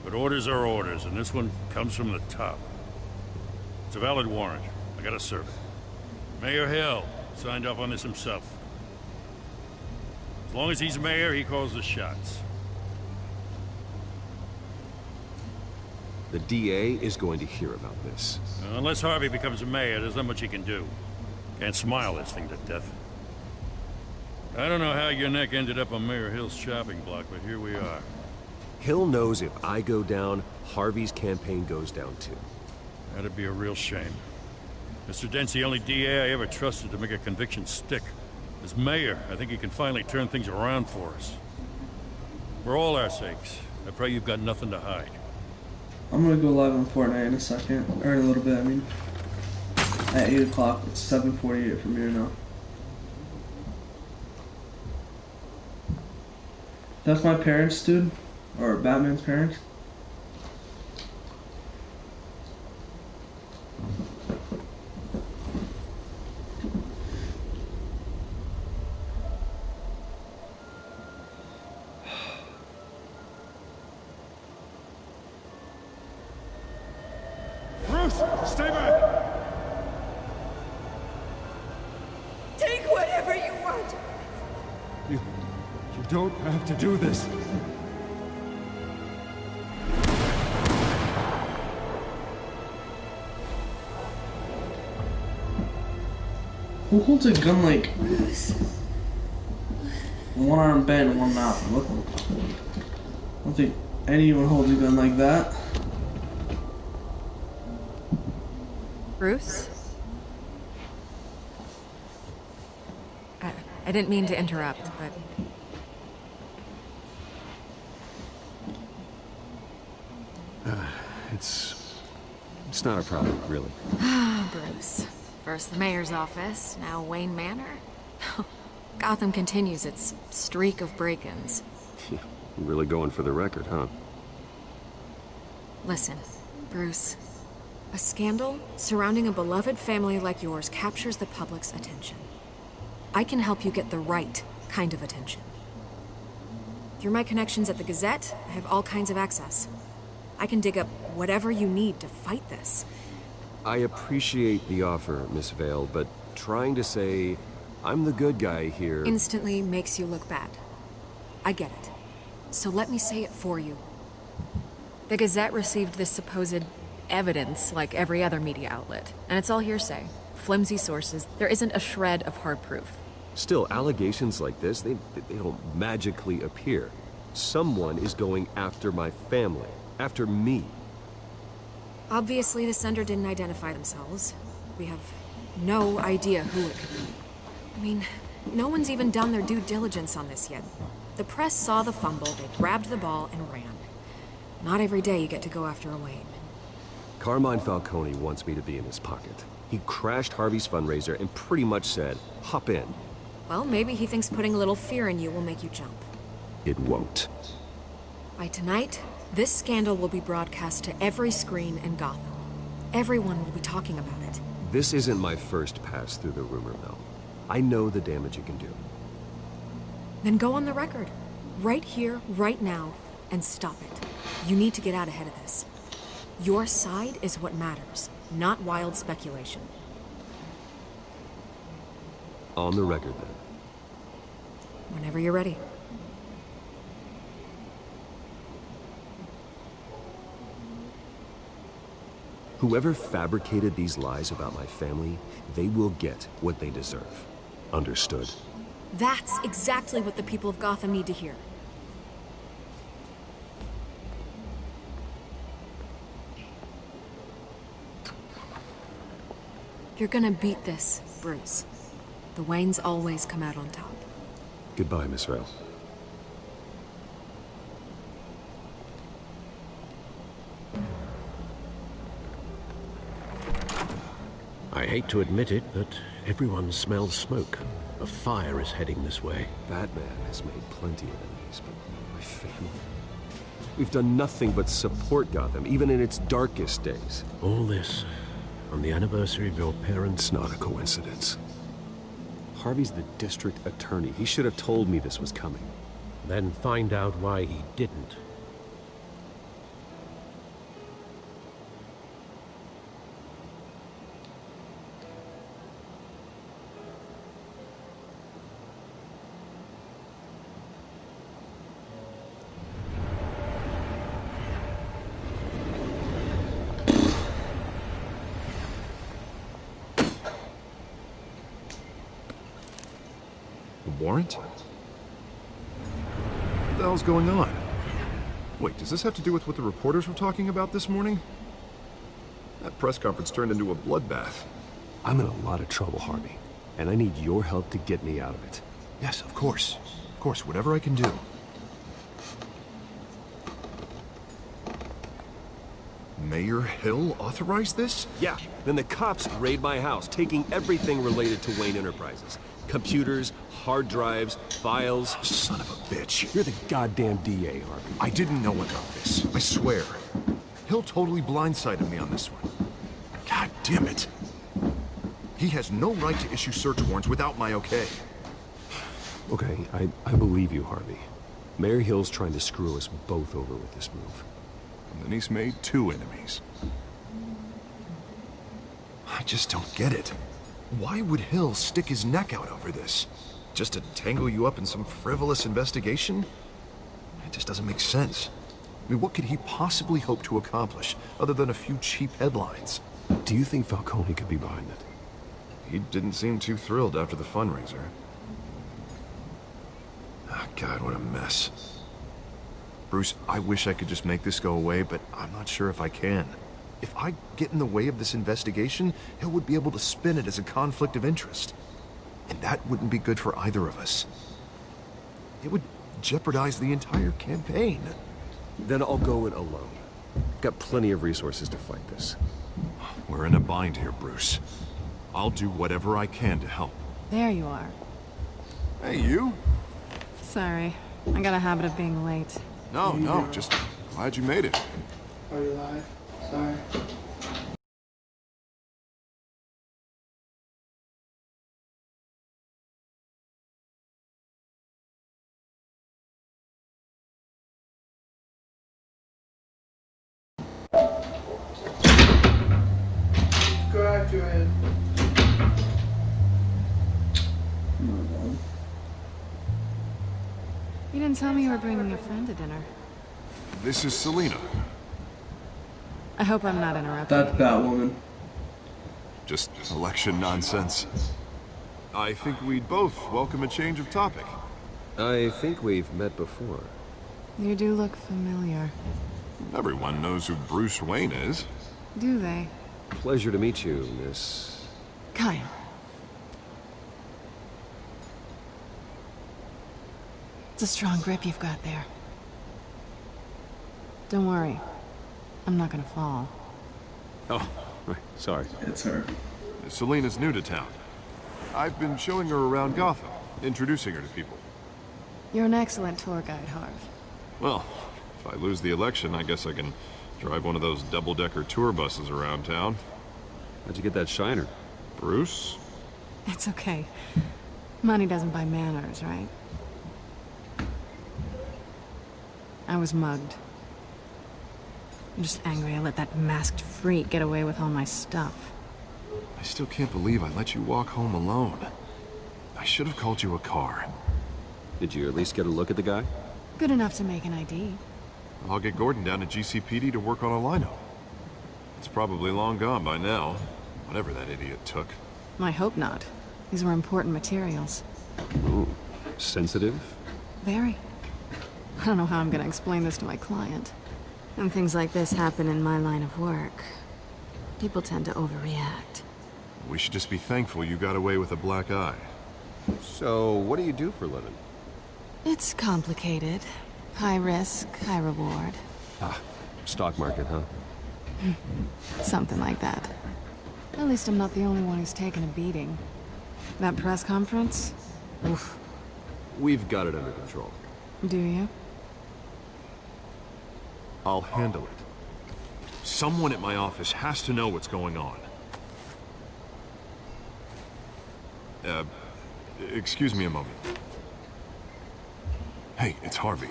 Speaker 11: But orders are orders, and this one comes from the top. It's a valid warrant. I gotta serve it. Mayor Hill signed off on this himself. As long as he's mayor, he calls the shots.
Speaker 7: The DA is going to hear about this.
Speaker 11: Unless Harvey becomes a mayor, there's not much he can do. Can't smile this thing to death. I don't know how your neck ended up on Mayor Hill's shopping block, but here we are.
Speaker 7: Hill knows if I go down, Harvey's campaign goes down too.
Speaker 11: That'd be a real shame. Mr. Dent's the only DA I ever trusted to make a conviction stick. As mayor, I think he can finally turn things around for us. For all our sakes, I pray you've got nothing to hide.
Speaker 1: I'm gonna go live on Fortnite in a second, or in a little bit, I mean. At 8 o'clock, it's 7:48 from here now. That's my parents, dude. Or Batman's parents.
Speaker 4: Bruce, stay back!
Speaker 12: Take whatever you want.
Speaker 4: You don't have to do this.
Speaker 1: Who holds a gun like one arm bent and one mouth? What? I don't think anyone holds a gun like that.
Speaker 8: Bruce? I didn't mean to interrupt, but...
Speaker 7: It's not a problem, really.
Speaker 13: Bruce. First the mayor's office, now Wayne Manor. Gotham continues its streak of break-ins.
Speaker 7: Really going for the record, huh?
Speaker 13: Listen, Bruce. A scandal surrounding a beloved family like yours captures the public's attention. I can help you get the right kind of attention. Through my connections at the Gazette, I have all kinds of access. I can dig up whatever you need to fight this.
Speaker 7: I appreciate the offer, Miss Vale, but trying to say I'm the good guy here...
Speaker 13: Instantly makes you look bad. I get it. So let me say it for you. The Gazette received this supposed evidence like every other media outlet, and it's all hearsay. Flimsy sources. There isn't a shred of hard proof.
Speaker 7: Still, allegations like this, they don't magically appear. Someone is going after my family. After me.
Speaker 13: Obviously, the sender didn't identify themselves. We have no idea who it could be. I mean, no one's even done their due diligence on this yet. The press saw the fumble, they grabbed the ball and ran. Not every day you get to go after a Wayne.
Speaker 7: Carmine Falcone wants me to be in his pocket. He crashed Harvey's fundraiser and pretty much said, hop in.
Speaker 13: Well, maybe he thinks putting a little fear in you will make you jump.
Speaker 7: It won't.
Speaker 13: By tonight, this scandal will be broadcast to every screen in Gotham. Everyone will be talking about it.
Speaker 7: This isn't my first pass through the rumor mill. I know the damage it can do.
Speaker 13: Then go on the record. Right here, right now, and stop it. You need to get out ahead of this. Your side is what matters, not wild speculation.
Speaker 7: On the record, then.
Speaker 13: Whenever you're ready.
Speaker 7: Whoever fabricated these lies about my family, they will get what they deserve. Understood?
Speaker 13: That's exactly what the people of Gotham need to hear. You're gonna beat this, Bruce. The Waynes always come out on top.
Speaker 7: Goodbye, Miss Vale.
Speaker 6: I hate to admit it, but everyone smells smoke. A fire is heading this way.
Speaker 7: Batman has made plenty of enemies, but my family... We've done nothing but support Gotham, even in its darkest days.
Speaker 6: All this, On the anniversary of your parents'
Speaker 7: Not a coincidence. Harvey's the district attorney. He should have told me this was coming.
Speaker 6: Then find out why he didn't.
Speaker 5: Warrant? What the hell's going on? Wait, does this have to do with what the reporters were talking about this morning? That press conference turned into a bloodbath.
Speaker 7: I'm in a lot of trouble, Harvey, and I need your help to get me out of it.
Speaker 5: Yes, of course. Of course, whatever I can do. Mayor Hill authorized this?
Speaker 7: Yeah, then the cops raid my house, taking everything related to Wayne Enterprises. Computers, hard drives, files.
Speaker 5: Son of a bitch.
Speaker 7: You're the goddamn DA, Harvey.
Speaker 5: I didn't know about this. I swear. Hill totally blindsided me on this one. God damn it. He has no right to issue search warrants without my okay.
Speaker 7: Okay, I believe you, Harvey. Mayor Hill's trying to screw us both over with this move.
Speaker 5: And then he's made 2 enemies. I just don't get it. Why would Hill stick his neck out over this? Just to tangle you up in some frivolous investigation? It just doesn't make sense. I mean, what could he possibly hope to accomplish, other than a few cheap headlines?
Speaker 7: Do you think Falcone could be behind it?
Speaker 5: He didn't seem too thrilled after the fundraiser. Oh, God, what a mess. Bruce, I wish I could just make this go away, but I'm not sure if I can. If I get in the way of this investigation, Hill would be able to spin it as a conflict of interest. And that wouldn't be good for either of us. It would jeopardize the entire campaign.
Speaker 7: Then I'll go it alone. Got plenty of resources to fight this.
Speaker 5: We're in a bind here, Bruce. I'll do whatever I can to help.
Speaker 8: There you are.
Speaker 5: Hey, you?
Speaker 8: Sorry. I got a habit of being late.
Speaker 5: No, just glad you made it.
Speaker 1: Are you live? Sorry. Go after it.
Speaker 8: You didn't tell me you were bringing a friend to dinner.
Speaker 5: This is Selina.
Speaker 8: I hope I'm not interrupting.
Speaker 1: That's Batwoman.
Speaker 5: Just election nonsense. I think we'd both welcome a change of topic.
Speaker 7: I think we've met before.
Speaker 8: You do look familiar.
Speaker 5: Everyone knows who Bruce Wayne is.
Speaker 8: Do they?
Speaker 7: Pleasure to meet you, Miss...
Speaker 8: Kyle. It's a strong grip you've got there. Don't worry. I'm not gonna fall.
Speaker 7: Oh, right. Sorry.
Speaker 1: It's her.
Speaker 5: Selina's new to town. I've been showing her around Gotham, introducing her to people.
Speaker 8: You're an excellent tour guide, Harv.
Speaker 5: Well, if I lose the election, I guess I can drive one of those double-decker tour buses around town.
Speaker 7: How'd you get that shiner?
Speaker 5: Bruce?
Speaker 8: It's okay. Money doesn't buy manners, right? I was mugged. I'm just angry I let that masked freak get away with all my stuff.
Speaker 5: I still can't believe I let you walk home alone. I should have called you a car.
Speaker 7: Did you at least get a look at the guy?
Speaker 8: Good enough to make an ID.
Speaker 5: I'll get Gordon down to GCPD to work on a lino. It's probably long gone by now, whatever that idiot took.
Speaker 8: I hope not. These were important materials.
Speaker 7: Ooh, sensitive?
Speaker 8: Very. I don't know how I'm gonna explain this to my client. When things like this happen in my line of work, people tend to overreact.
Speaker 5: We should just be thankful you got away with a black eye.
Speaker 7: So, what do you do for a living?
Speaker 8: It's complicated. High risk, high reward.
Speaker 7: Ah, stock market, huh?
Speaker 8: Something like that. At least I'm not the only one who's taken a beating. That press conference? Oof.
Speaker 7: We've got it under control.
Speaker 8: Do you?
Speaker 5: I'll handle it. Someone at my office has to know what's going on. Excuse me a moment. Hey, it's Harvey.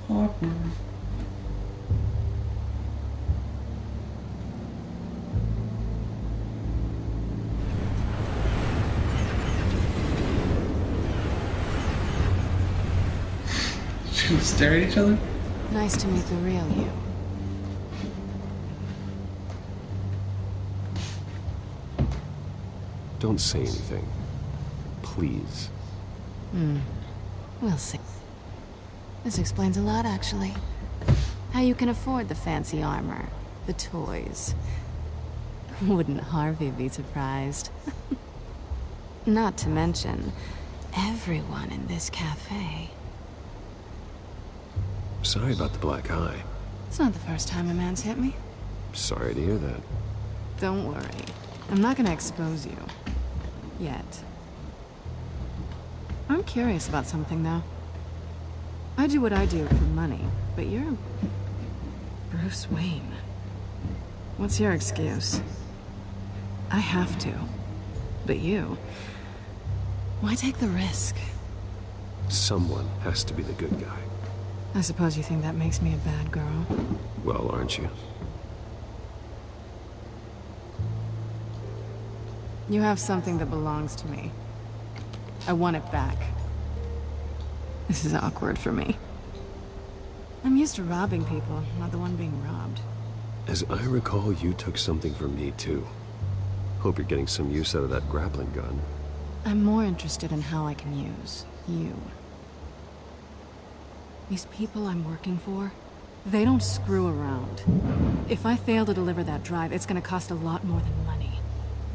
Speaker 1: Awkward. Should we stare at each other?
Speaker 8: Nice to meet the real you.
Speaker 7: Don't say anything. Please.
Speaker 8: We'll see. This explains a lot, actually. How you can afford the fancy armor, the toys. Wouldn't Harvey be surprised? Not to mention, everyone in this cafe.
Speaker 7: Sorry about the black eye.
Speaker 8: It's not the first time a man's hit me.
Speaker 7: Sorry to hear that.
Speaker 8: Don't worry. I'm not gonna expose you. Yet. I'm curious about something, though. I do what I do for money, but you're Bruce Wayne. What's your excuse? I have to. But you... why take the risk?
Speaker 7: Someone has to be the good guy.
Speaker 8: I suppose you think that makes me a bad girl.
Speaker 7: Well, aren't you?
Speaker 8: You have something that belongs to me. I want it back. This is awkward for me. I'm used to robbing people, not the one being robbed.
Speaker 7: As I recall, you took something from me, too. Hope you're getting some use out of that grappling gun.
Speaker 8: I'm more interested in how I can use you. These people I'm working for, they don't screw around. If I fail to deliver that drive, it's gonna cost a lot more than money.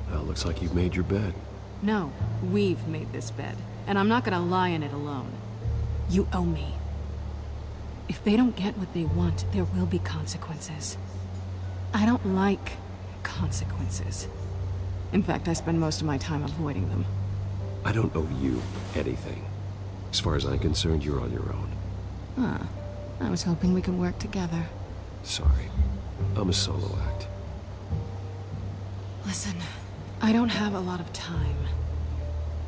Speaker 7: Well, looks like you've made your bed.
Speaker 8: No, we've made this bed, and I'm not gonna lie in it alone. You owe me. If they don't get what they want, there will be consequences. I don't like consequences. In fact, I spend most of my time avoiding them.
Speaker 7: I don't owe you anything. As far as I'm concerned, you're on your own.
Speaker 8: Huh. I was hoping we could work together.
Speaker 7: Sorry. I'm a solo act.
Speaker 8: Listen, I don't have a lot of time.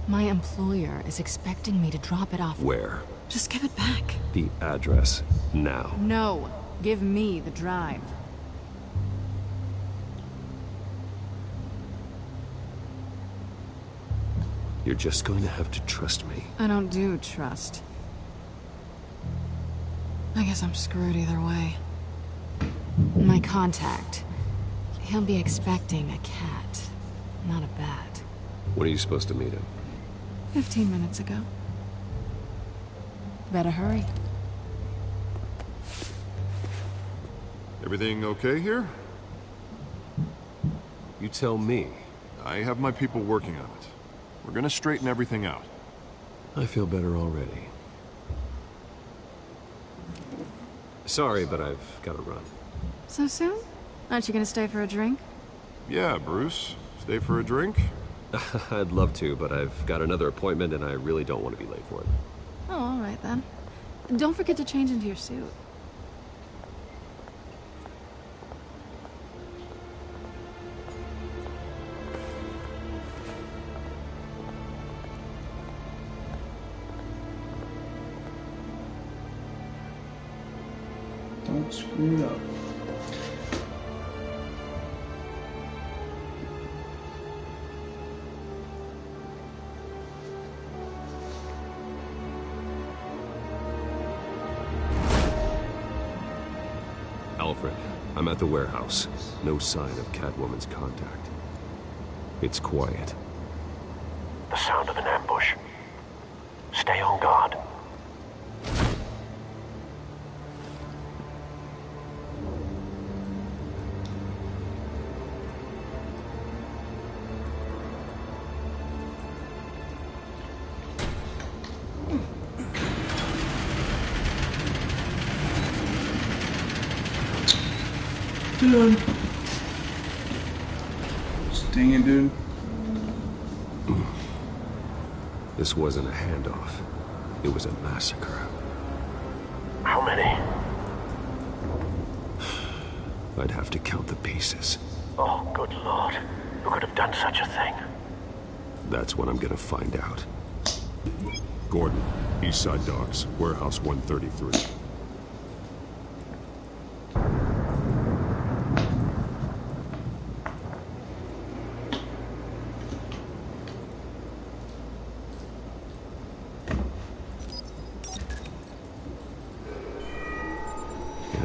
Speaker 8: My employer is expecting me to drop it off.
Speaker 7: Where?
Speaker 8: Just give it back.
Speaker 7: The address, now.
Speaker 8: No. Give me the drive.
Speaker 7: You're just going to have to trust me.
Speaker 8: I don't do trust. I guess I'm screwed either way. My contact. He'll be expecting a cat, not a bat.
Speaker 7: When are you supposed to meet him?
Speaker 8: 15 minutes ago. Better hurry.
Speaker 5: Everything okay here?
Speaker 7: You tell me.
Speaker 5: I have my people working on it. We're gonna straighten everything out.
Speaker 7: I feel better already. Sorry, but I've got to run.
Speaker 8: So soon? Aren't you gonna stay for a drink?
Speaker 5: Yeah, Bruce. Stay for a drink?
Speaker 7: I'd love to, but I've got another appointment and I really don't want to be late for it.
Speaker 8: Oh, all right then. Don't forget to change into your suit.
Speaker 1: Don't screw it up.
Speaker 7: Alfred, I'm at the warehouse. No sign of Catwoman's contact. It's quiet.
Speaker 2: The sound of an ambush. Stay on guard.
Speaker 1: Dude. Dang it, dude.
Speaker 7: This wasn't a handoff. It was a massacre.
Speaker 2: How many?
Speaker 7: I'd have to count the pieces.
Speaker 2: Oh, good Lord. Who could have done such a thing?
Speaker 7: That's what I'm gonna find out.
Speaker 4: Gordon, Eastside Docks, Warehouse 133.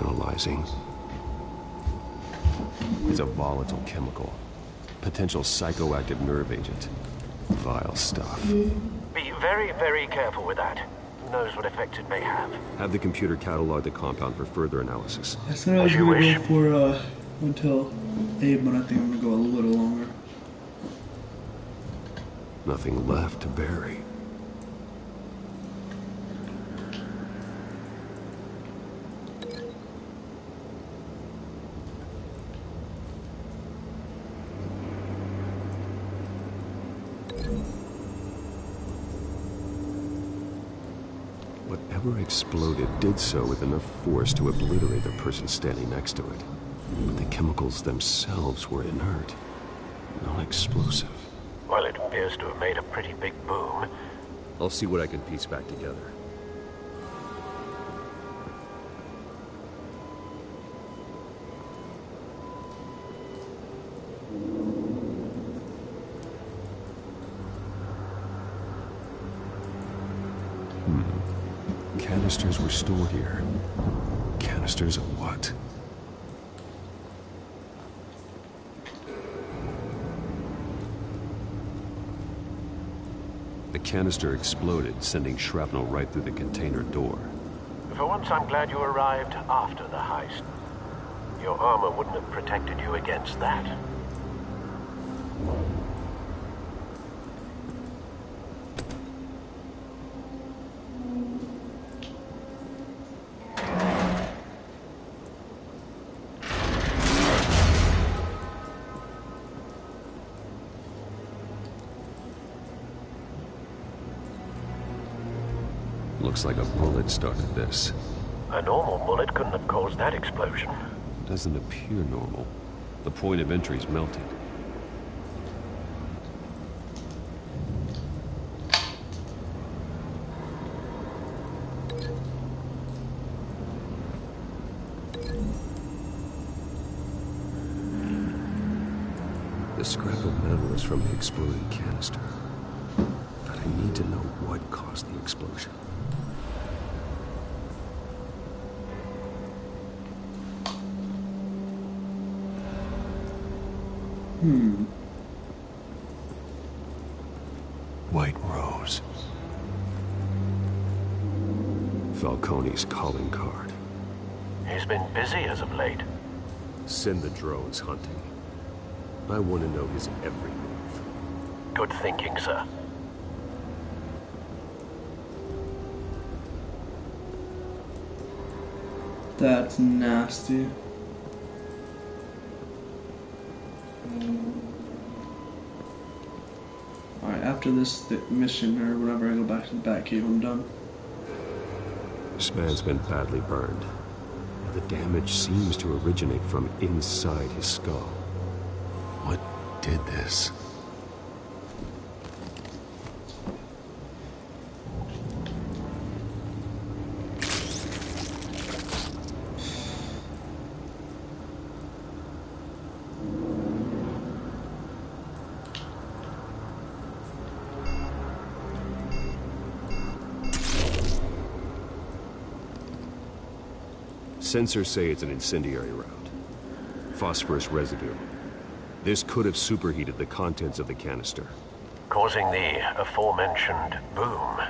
Speaker 7: Analyzing. It's a volatile chemical. Potential psychoactive nerve agent. Vile stuff.
Speaker 2: Be very, very careful with that. Who knows what effects it may have.
Speaker 7: Have the computer catalog the compound for further analysis.
Speaker 1: I said I was gonna go for until 8, but I think I'm gonna go a little longer.
Speaker 7: Nothing left to bury. Whatever exploded did so with enough force to obliterate the person standing next to it. But the chemicals themselves were inert, non-explosive.
Speaker 2: Well, it appears to have made a pretty big boom.
Speaker 7: I'll see what I can piece back together. Canisters were stored here. Canisters of what? The canister exploded, sending shrapnel right through the container door.
Speaker 2: For once, I'm glad you arrived after the heist. Your armor wouldn't have protected you against that.
Speaker 7: Looks like a bullet started this.
Speaker 2: A normal bullet couldn't have caused that explosion.
Speaker 7: Doesn't appear normal. The point of entry's melted. The scrap of metal is from the exploded canister. But I need to know what caused the explosion. White Rose. Falcone's calling card.
Speaker 2: He's been busy as of late.
Speaker 7: Send the drones hunting. I want to know his every move.
Speaker 2: Good thinking, sir.
Speaker 1: That's nasty. Alright, after this mission or whatever, I go back to the Batcave, I'm done.
Speaker 7: This man's been badly burned. The damage seems to originate from inside his skull. What did this? Sensors say it's an incendiary round. Phosphorus residue. This could have superheated the contents of the canister,
Speaker 2: causing the aforementioned boom.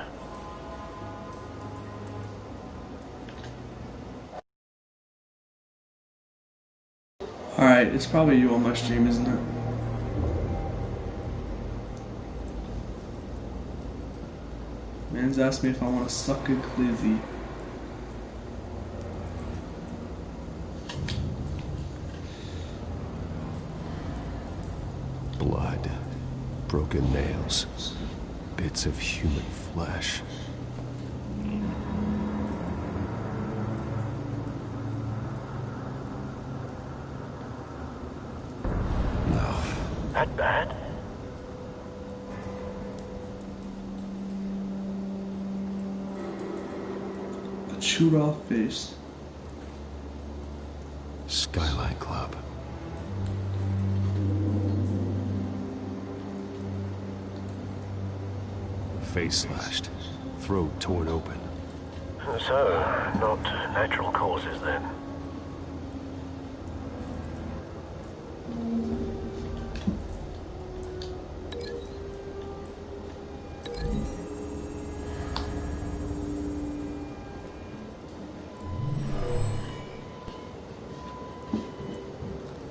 Speaker 1: Alright, it's probably you on my stream, isn't it? Man's asked me if I want to suck a glizzy.
Speaker 7: Blood, broken nails, bits of human flesh.
Speaker 2: That bad?
Speaker 1: A chewed off face.
Speaker 7: Skyline Club. Face slashed, throat torn open.
Speaker 2: So, not natural causes then.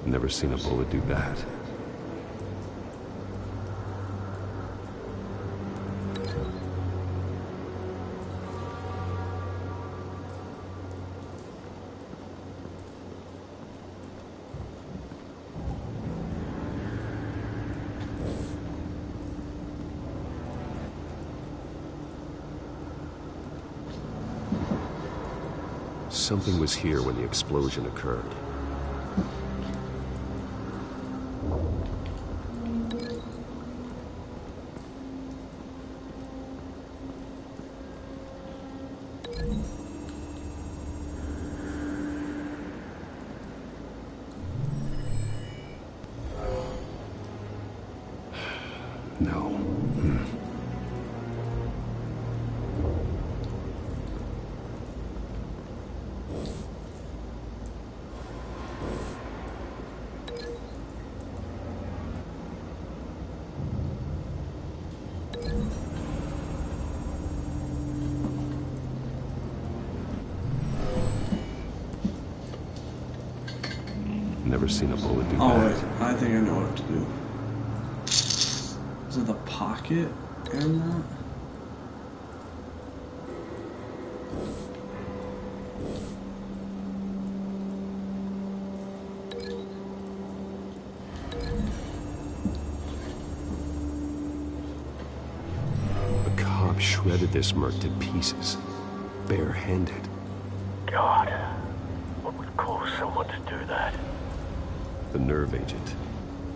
Speaker 7: Never seen a bullet do that. Something was here when the explosion occurred. No. Never seen a bullet do that.
Speaker 1: Oh wait, I think I know what to do. Is it the pocket in that?
Speaker 7: The cop shredded this merc to pieces, barehanded.
Speaker 2: God, what would cause someone to do that?
Speaker 7: The nerve agent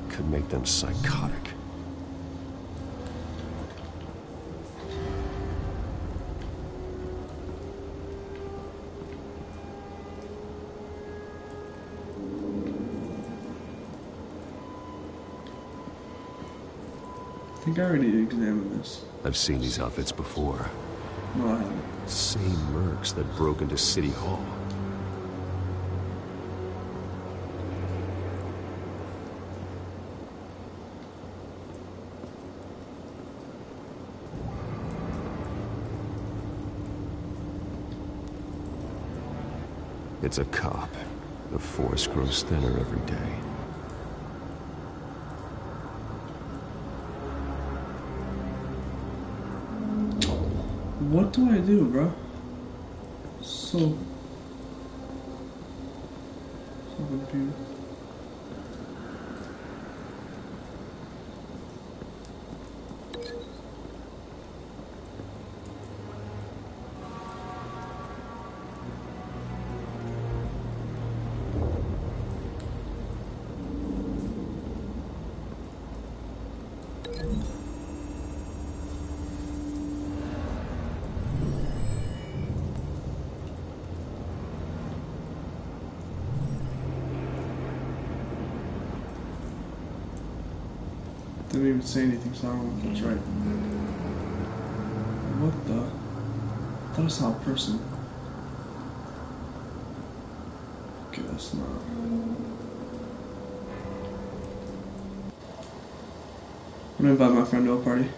Speaker 7: could make them psychotic.
Speaker 1: I think I already examined this.
Speaker 7: I've seen these outfits before.
Speaker 1: No, I haven't.
Speaker 7: Same mercs that broke into City Hall. It's a cop. The force grows thinner every day.
Speaker 1: What do I do, bro? So confused. Didn't even say anything, so I don't know if that's right. What the? I thought I saw a person. Okay, that's not. I'm gonna invite my friend to a party.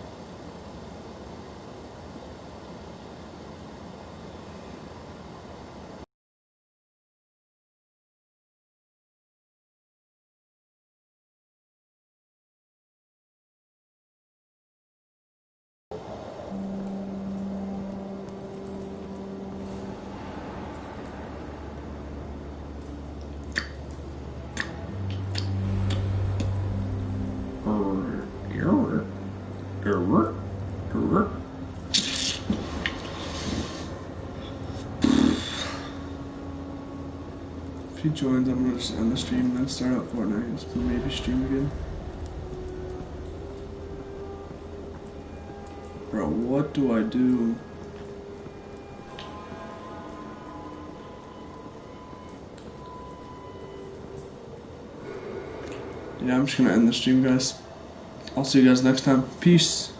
Speaker 1: If he joins, I'm gonna just end the stream and then start up Fortnite. Maybe stream again. Bro, what do I do? Yeah, I'm just gonna end the stream, guys. I'll see you guys next time. Peace.